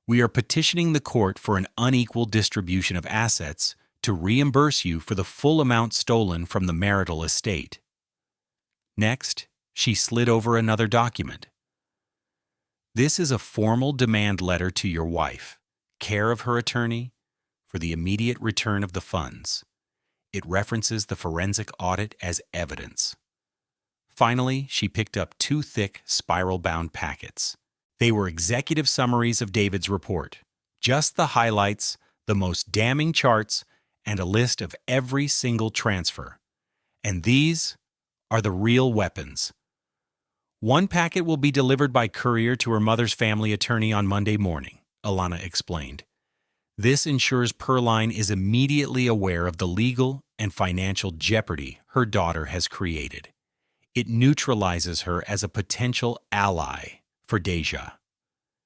Speaker 1: We are petitioning the court for an unequal distribution of assets to reimburse you for the full amount stolen from the marital estate. Next, she slid over another document. This is a formal demand letter to your wife, care of her attorney, for the immediate return of the funds. It references the forensic audit as evidence. Finally, she picked up 2 thick, spiral-bound packets. They were executive summaries of David's report, just the highlights, the most damning charts, and a list of every single transfer. And these are the real weapons. One packet will be delivered by courier to her mother's family attorney on Monday morning, Alana explained. This ensures Pearline is immediately aware of the legal and financial jeopardy her daughter has created. It neutralizes her as a potential ally for Deja.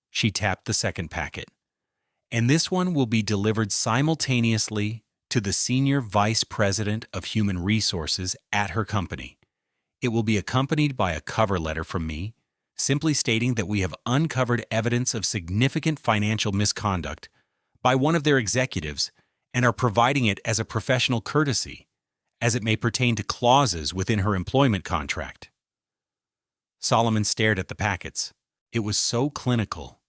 Speaker 1: She tapped the second packet. And this one will be delivered simultaneously to the Senior Vice President of Human Resources at her company. It will be accompanied by a cover letter from me, simply stating that we have uncovered evidence of significant financial misconduct by one of their executives and are providing it as a professional courtesy, as it may pertain to clauses within her employment contract. Solomon stared at the packets. It was so clinical,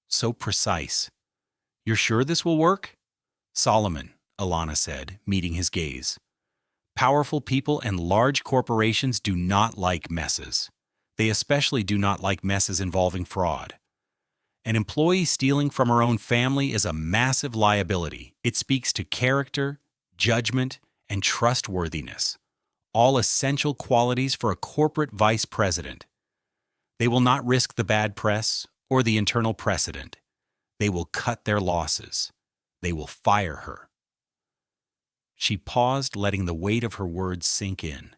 Speaker 1: so precise. You're sure this will work? Solomon, Alana said, meeting his gaze. Powerful people and large corporations do not like messes. They especially do not like messes involving fraud. An employee stealing from her own family is a massive liability. It speaks to character, judgment, and trustworthiness, all essential qualities for a corporate vice president. They will not risk the bad press or the internal precedent. They will cut their losses. They will fire her. She paused, letting the weight of her words sink in.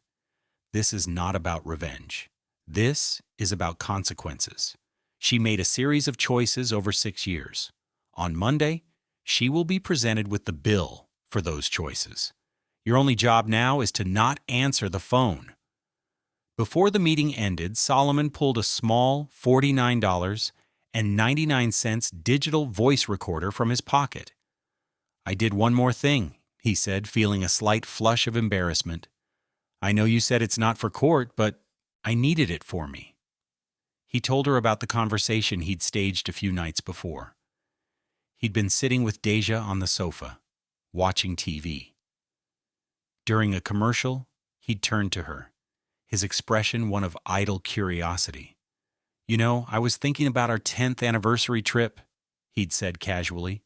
Speaker 1: This is not about revenge. This is about consequences. She made a series of choices over 6 years. On Monday, she will be presented with the bill for those choices. Your only job now is to not answer the phone. Before the meeting ended, Solomon pulled a small $49.99 digital voice recorder from his pocket. I did one more thing, he said, feeling a slight flush of embarrassment. I know you said it's not for court, but I needed it for me. He told her about the conversation he'd staged a few nights before. He'd been sitting with Deja on the sofa, watching TV. During a commercial, he'd turned to her, his expression one of idle curiosity. You know, I was thinking about our 10th anniversary trip, he'd said casually.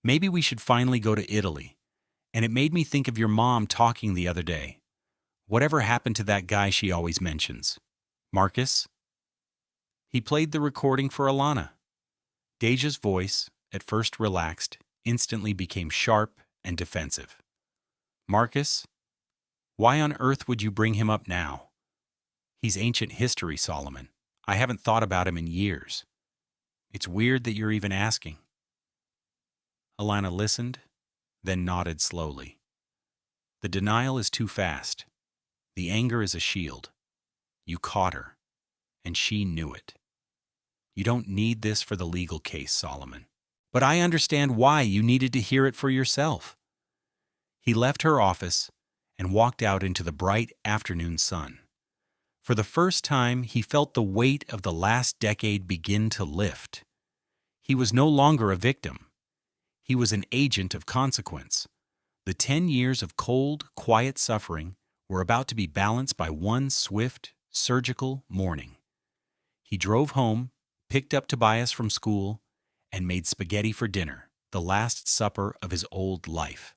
Speaker 1: Maybe we should finally go to Italy. And it made me think of your mom talking the other day. Whatever happened to that guy she always mentions? Marcus? He played the recording for Alana. Deja's voice, at first relaxed, instantly became sharp and defensive. Marcus? Why on earth would you bring him up now? He's ancient history, Solomon. I haven't thought about him in years. It's weird that you're even asking. Alana listened, then nodded slowly. The denial is too fast. The anger is a shield. You caught her, and she knew it. You don't need this for the legal case, Solomon. But I understand why you needed to hear it for yourself. He left her office and walked out into the bright afternoon sun. For the first time, he felt the weight of the last decade begin to lift. He was no longer a victim. He was an agent of consequence. The 10 years of cold, quiet suffering were about to be balanced by one swift, surgical morning. He drove home, picked up Tobias from school, and made spaghetti for dinner, the last supper of his old life.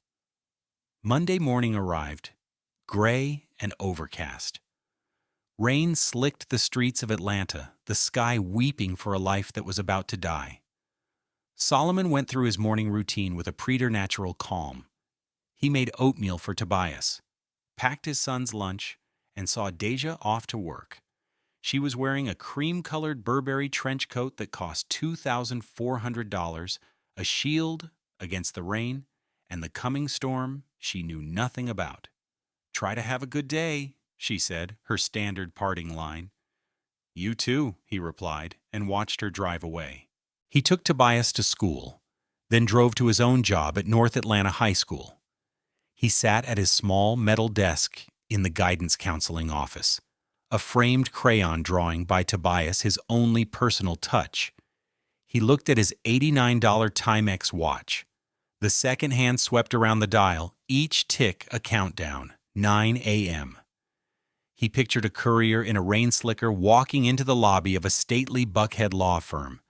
Speaker 1: Monday morning arrived, gray and overcast. Rain slicked the streets of Atlanta, the sky weeping for a life that was about to die. Solomon went through his morning routine with a preternatural calm. He made oatmeal for Tobias, packed his son's lunch, and saw Deja off to work. She was wearing a cream-colored Burberry trench coat that cost $2,400, a shield against the rain, and the coming storm she knew nothing about. "Try to have a good day," she said, her standard parting line. "You too," he replied, and watched her drive away. He took Tobias to school, then drove to his own job at North Atlanta High School. He sat at his small metal desk in the guidance counseling office, a framed crayon drawing by Tobias his only personal touch. He looked at his $89 Timex watch. The second hand swept around the dial, each tick a countdown, 9 a.m. He pictured a courier in a rain slicker walking into the lobby of a stately Buckhead law firm,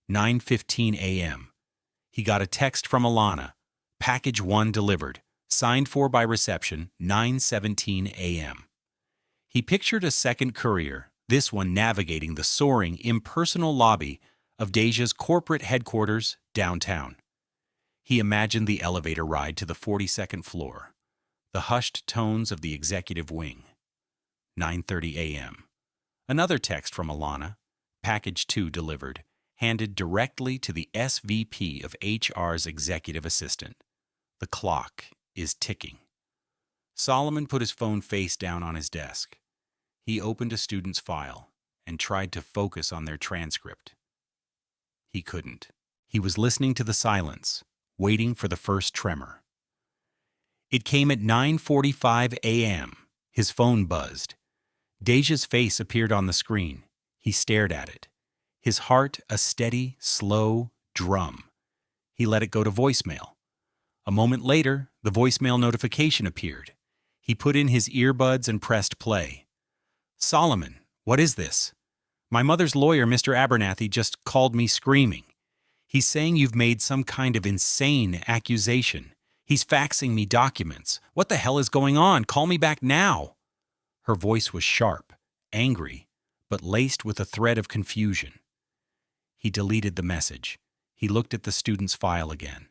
Speaker 1: 9:15 a.m. He got a text from Alana, package 1 delivered, signed for by reception, 9:17 a.m. He pictured a second courier, this one navigating the soaring, impersonal lobby of Deja's corporate headquarters downtown. He imagined the elevator ride to the 42nd floor, the hushed tones of the executive wing. 9:30 a.m. Another text from Alana, package 2 delivered, handed directly to the SVP of HR's executive assistant. The clock is ticking. Solomon put his phone face down on his desk. He opened a student's file and tried to focus on their transcript. He couldn't. He was listening to the silence, waiting for the first tremor. It came at 9:45 a.m. His phone buzzed. Deja's face appeared on the screen. He stared at it. His heart a steady, slow drum. He let it go to voicemail. A moment later, the voicemail notification appeared. He put in his earbuds and pressed play. "Solomon, what is this? My mother's lawyer, Mr. Abernathy, just called me screaming. He's saying you've made some kind of insane accusation. He's faxing me documents. What the hell is going on? Call me back now." Her voice was sharp, angry, but laced with a thread of confusion. He deleted the message. He looked at the student's file again.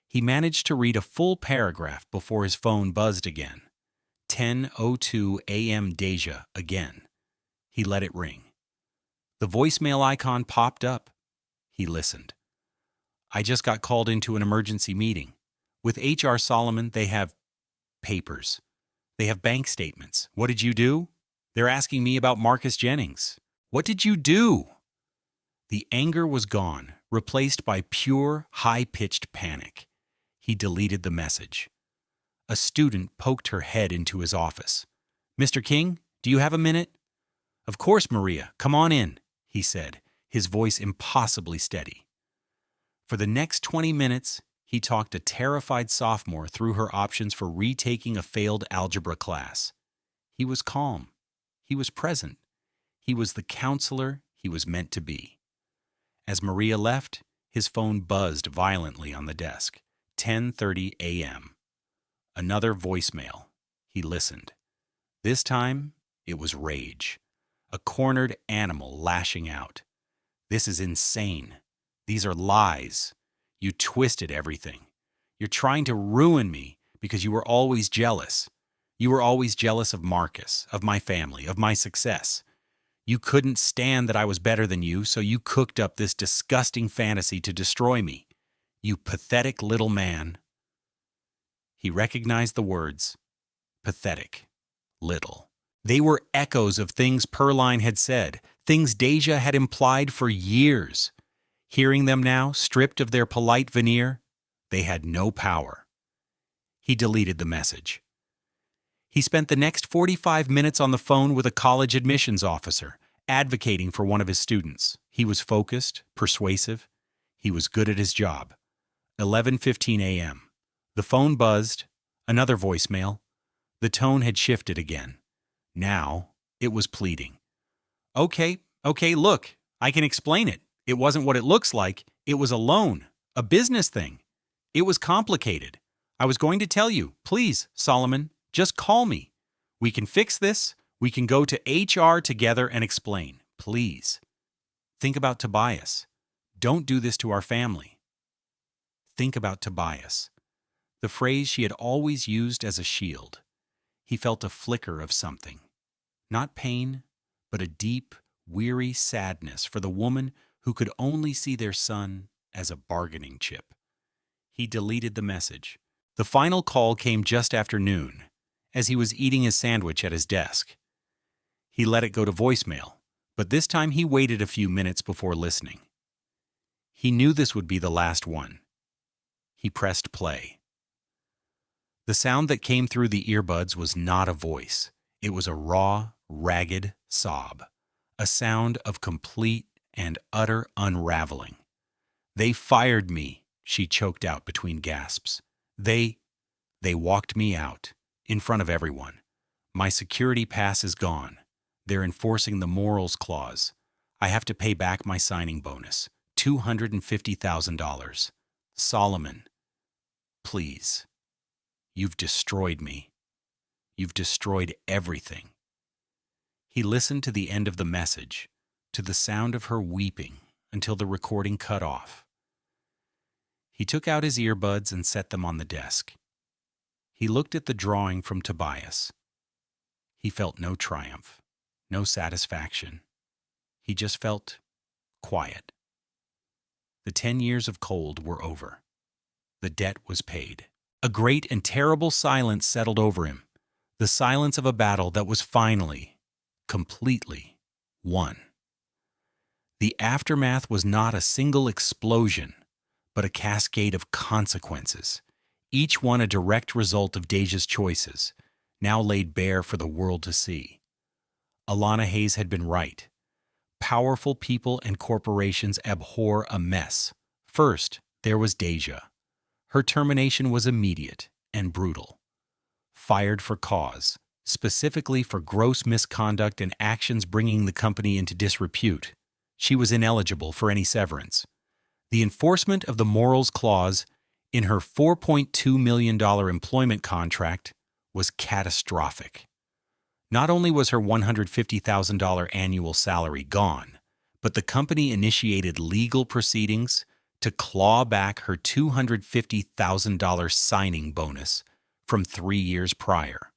Speaker 1: He managed to read a full paragraph before his phone buzzed again. 10:02 a.m. Deja again. He let it ring. The voicemail icon popped up. He listened. "I just got called into an emergency meeting. With HR Solomon, they have papers. They have bank statements. What did you do? They're asking me about Marcus Jennings. What did you do?" The anger was gone, replaced by pure, high-pitched panic. He deleted the message. A student poked her head into his office. "Mr. King, do you have a minute?" "Of course, Maria. Come on in," he said, his voice impossibly steady. For the next 20 minutes, he talked a terrified sophomore through her options for retaking a failed algebra class. He was calm. He was present. He was the counselor he was meant to be. As Maria left, his phone buzzed violently on the desk. 10:30 a.m. Another voicemail. He listened. This time, it was rage. A cornered animal lashing out. "This is insane. These are lies. You twisted everything. You're trying to ruin me because you were always jealous. You were always jealous of Marcus, of my family, of my success. You couldn't stand that I was better than you, so you cooked up this disgusting fantasy to destroy me. You pathetic little man." He recognized the words. Pathetic. Little. They were echoes of things Perline had said, things Deja had implied for years. Hearing them now, stripped of their polite veneer, they had no power. He deleted the message. He spent the next 45 minutes on the phone with a college admissions officer, advocating for one of his students. He was focused, persuasive. He was good at his job. 11:15 a.m. The phone buzzed. Another voicemail. The tone had shifted again. Now, it was pleading. Okay, look, I can explain it. It wasn't what it looks like. It was a loan, a business thing. It was complicated. I was going to tell you, please, Solomon, just call me. We can fix this. We can go to HR together and explain. Please. Think about Tobias. Don't do this to our family. think about Tobias, the phrase she had always used as a shield. He felt a flicker of something. Not pain, but a deep, weary sadness for the woman who could only see their son as a bargaining chip. He deleted the message. The final call came just after noon, as he was eating his sandwich at his desk. He let it go to voicemail, but this time he waited a few minutes before listening. He knew this would be the last one. He pressed play. The sound that came through the earbuds was not a voice. It was a raw, ragged sob, a sound of complete and utter unraveling. "They fired me," she choked out between gasps. They walked me out, in front of everyone. My security pass is gone. They're enforcing the morals clause. I have to pay back my signing bonus, $250,000. Solomon, please. You've destroyed me. You've destroyed everything." He listened to the end of the message, to the sound of her weeping, until the recording cut off. He took out his earbuds and set them on the desk. He looked at the drawing from Tobias. He felt no triumph, no satisfaction. He just felt quiet. The 10 years of cold were over. The debt was paid. A great and terrible silence settled over him, the silence of a battle that was finally, completely won. The aftermath was not a single explosion, but a cascade of consequences, each one a direct result of Deja's choices, now laid bare for the world to see. Alana Hayes had been right. Powerful people and corporations abhor a mess. First, there was Deja. Her termination was immediate and brutal. Fired for cause, specifically for gross misconduct and actions bringing the company into disrepute. She was ineligible for any severance. The enforcement of the morals clause in her $4.2 million employment contract was catastrophic. Not only was her $150,000 annual salary gone, but the company initiated legal proceedings to claw back her $250,000 signing bonus from 3 years prior.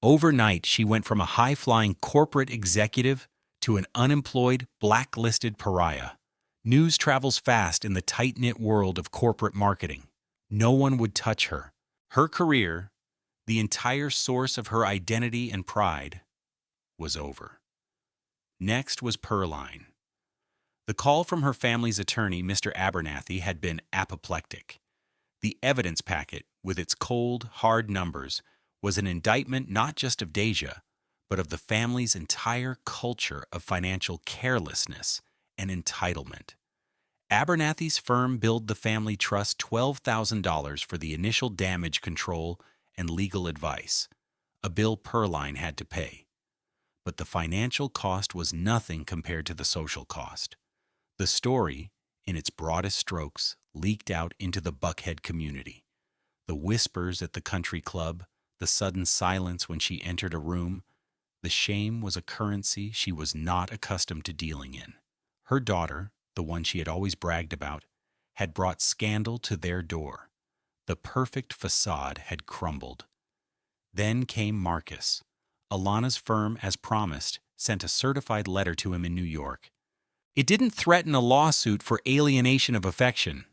Speaker 1: Overnight, she went from a high-flying corporate executive to an unemployed, blacklisted pariah. News travels fast in the tight-knit world of corporate marketing. No one would touch her. Her career, the entire source of her identity and pride, was over. Next was Pearline. The call from her family's attorney, Mr. Abernathy, had been apoplectic. The evidence packet, with its cold, hard numbers, was an indictment not just of Deja, but of the family's entire culture of financial carelessness and entitlement. Abernathy's firm billed the family trust $12,000 for the initial damage control and legal advice, a bill Pearline had to pay. But the financial cost was nothing compared to the social cost. The story, in its broadest strokes, leaked out into the Buckhead community. The whispers at the country club, the sudden silence when she entered a room, the shame was a currency she was not accustomed to dealing in. Her daughter, the one she had always bragged about, had brought scandal to their door. The perfect facade had crumbled. Then came Marcus. Alana's firm, as promised, sent a certified letter to him in New York. It didn't threaten a lawsuit for alienation of affection.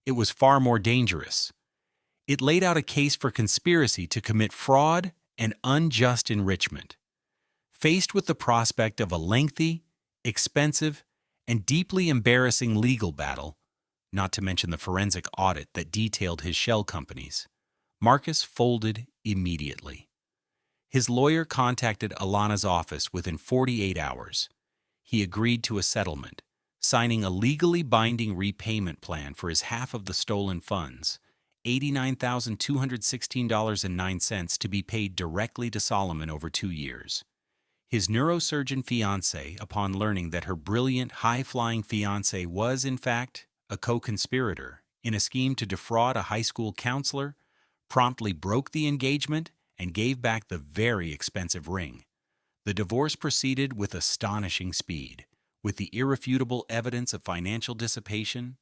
Speaker 1: It was far more dangerous. It laid out a case for conspiracy to commit fraud and unjust enrichment. Faced with the prospect of a lengthy, expensive, and deeply embarrassing legal battle, not to mention the forensic audit that detailed his shell companies, Marcus folded immediately. His lawyer contacted Alana's office within 48 hours. He agreed to a settlement, signing a legally binding repayment plan for his half of the stolen funds, $89,216.09, to be paid directly to Solomon over 2 years. His neurosurgeon fiancé, upon learning that her brilliant, high-flying fiancé was, in fact, a co-conspirator in a scheme to defraud a high school counselor, promptly broke the engagement and gave back the very expensive ring. The divorce proceeded with astonishing speed. With the irrefutable evidence of financial dissipation,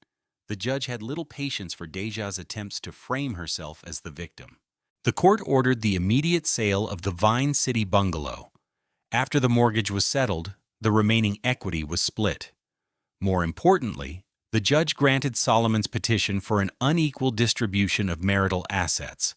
Speaker 1: The judge had little patience for Deja's attempts to frame herself as the victim. The court ordered the immediate sale of the Vine City bungalow. After the mortgage was settled, the remaining equity was split. More importantly, the judge granted Solomon's petition for an unequal distribution of marital assets.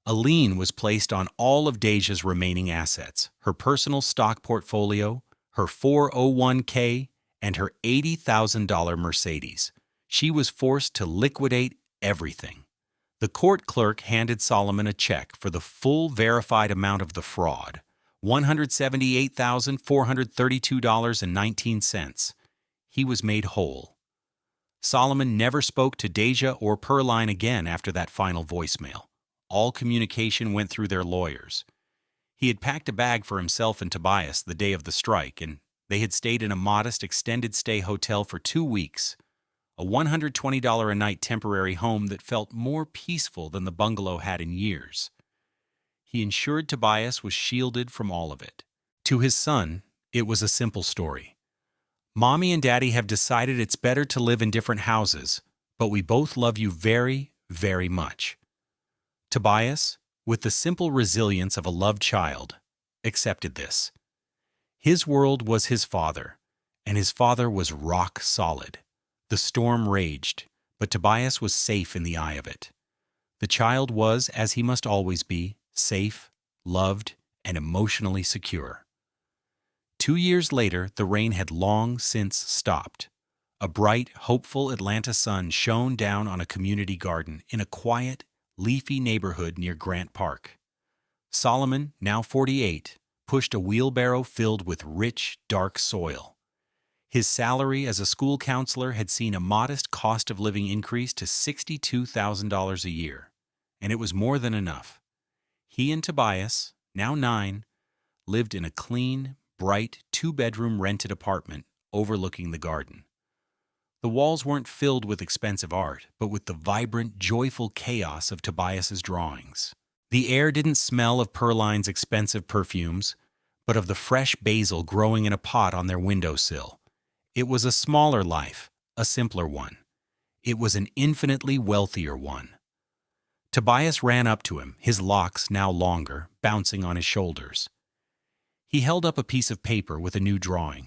Speaker 1: A lien was placed on all of Deja's remaining assets, her personal stock portfolio, her 401k, and her $80,000 Mercedes. She was forced to liquidate everything. The court clerk handed Solomon a check for the full verified amount of the fraud, $178,432.19. He was made whole. Solomon never spoke to Deja or Pearline again after that final voicemail. All communication went through their lawyers. He had packed a bag for himself and Tobias the day of the strike, and they had stayed in a modest extended-stay hotel for 2 weeks, a $120 a night temporary home that felt more peaceful than the bungalow had in years. He ensured Tobias was shielded from all of it. To his son, it was a simple story. Mommy and Daddy have decided it's better to live in different houses, but we both love you very, very much. Tobias, with the simple resilience of a loved child, accepted this. His world was his father, and his father was rock solid. The storm raged, but Tobias was safe in the eye of it. The child was, as he must always be, safe, loved, and emotionally secure. 2 years later, the rain had long since stopped. A bright, hopeful Atlanta sun shone down on a community garden in a quiet, leafy neighborhood near Grant Park. Solomon, now 48, pushed a wheelbarrow filled with rich, dark soil. His salary as a school counselor had seen a modest cost of living increase to $62,000 a year, and it was more than enough. He and Tobias, now 9, lived in a clean, bright 2-bedroom rented apartment overlooking the garden. The walls weren't filled with expensive art, but with the vibrant, joyful chaos of Tobias's drawings. The air didn't smell of Pearline's expensive perfumes, but of the fresh basil growing in a pot on their windowsill. It was a smaller life, a simpler one. It was an infinitely wealthier one. Tobias ran up to him, his locks, now longer, bouncing on his shoulders. He held up a piece of paper with a new drawing,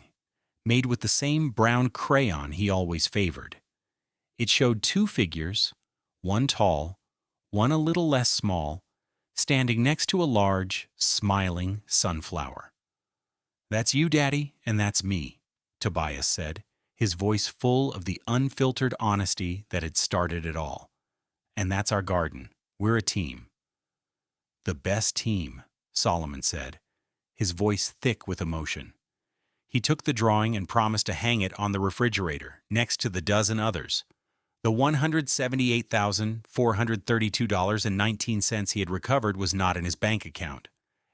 Speaker 1: made with the same brown crayon he always favored. It showed 2 figures, one tall, one a little less small, standing next to a large, smiling sunflower. "That's you, Daddy, and that's me," Tobias said, his voice full of the unfiltered honesty that had started it all. "And that's our garden. We're a team." "The best team," Solomon said, his voice thick with emotion. He took the drawing and promised to hang it on the refrigerator, next to the dozen others. The $178,432.19 he had recovered was not in his bank account.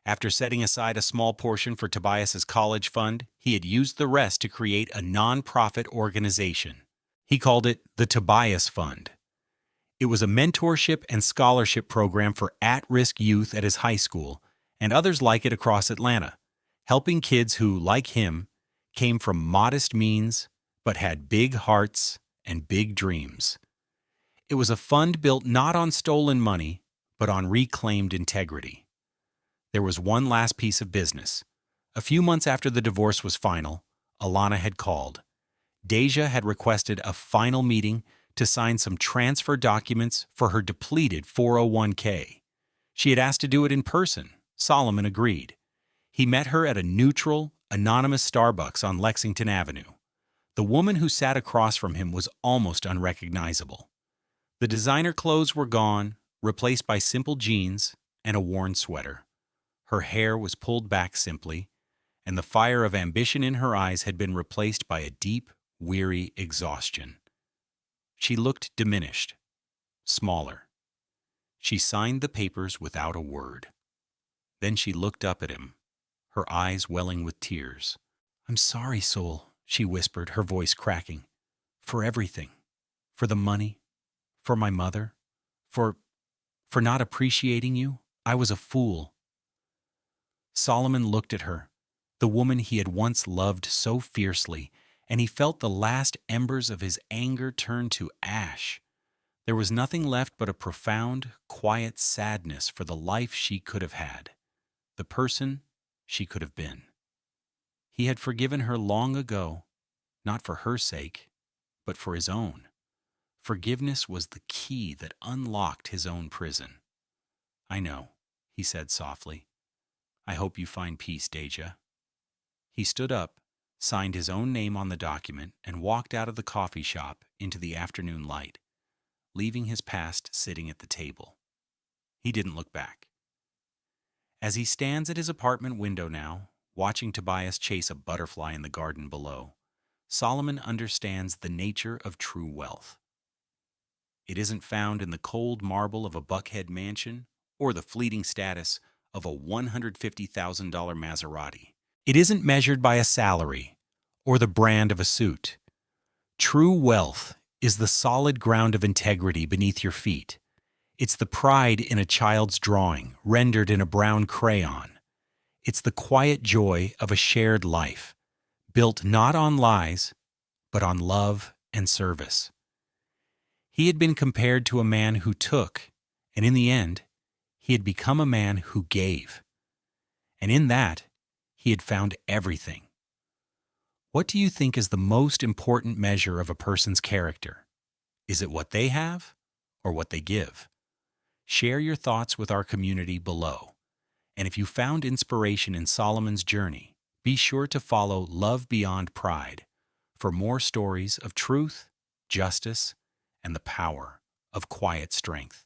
Speaker 1: After setting aside a small portion for Tobias's college fund, he had used the rest to create a non-profit organization. He called it the Tobias Fund. It was a mentorship and scholarship program for at-risk youth at his high school, and others like it across Atlanta, helping kids who, like him, came from modest means but had big hearts and big dreams. It was a fund built not on stolen money, but on reclaimed integrity. There was one last piece of business. A few months after the divorce was final, Alana had called. Deja had requested a final meeting to sign some transfer documents for her depleted 401k. She had asked to do it in person. Solomon agreed. He met her at a neutral, anonymous Starbucks on Lexington Avenue. The woman who sat across from him was almost unrecognizable. The designer clothes were gone, replaced by simple jeans and a worn sweater. Her hair was pulled back simply, and the fire of ambition in her eyes had been replaced by a deep, weary exhaustion. She looked diminished, smaller. She signed the papers without a word. Then she looked up at him, her eyes welling with tears. "I'm sorry, Soul," she whispered, her voice cracking. "For everything. For the money. For my mother. For not appreciating you. I was a fool." Solomon looked at her, the woman he had once loved so fiercely, and he felt the last embers of his anger turn to ash. There was nothing left but a profound, quiet sadness for the life she could have had, the person she could have been. He had forgiven her long ago, not for her sake, but for his own. Forgiveness was the key that unlocked his own prison. "I know," he said softly. "I hope you find peace, Deja." He stood up, signed his own name on the document, and walked out of the coffee shop into the afternoon light, leaving his past sitting at the table. He didn't look back. As he stands at his apartment window now, watching Tobias chase a butterfly in the garden below, Solomon understands the nature of true wealth. It isn't found in the cold marble of a Buckhead mansion or the fleeting status of a $150,000 Maserati. It isn't measured by a salary or the brand of a suit. True wealth is the solid ground of integrity beneath your feet. It's the pride in a child's drawing, rendered in a brown crayon. It's the quiet joy of a shared life, built not on lies, but on love and service. He had been compared to a man who took, and in the end, he had become a man who gave. And in that, he had found everything. What do you think is the most important measure of a person's character? Is it what they have or what they give? Share your thoughts with our community below. And if you found inspiration in Solomon's journey, be sure to follow Love Beyond Pride for more stories of truth, justice, and the power of quiet strength.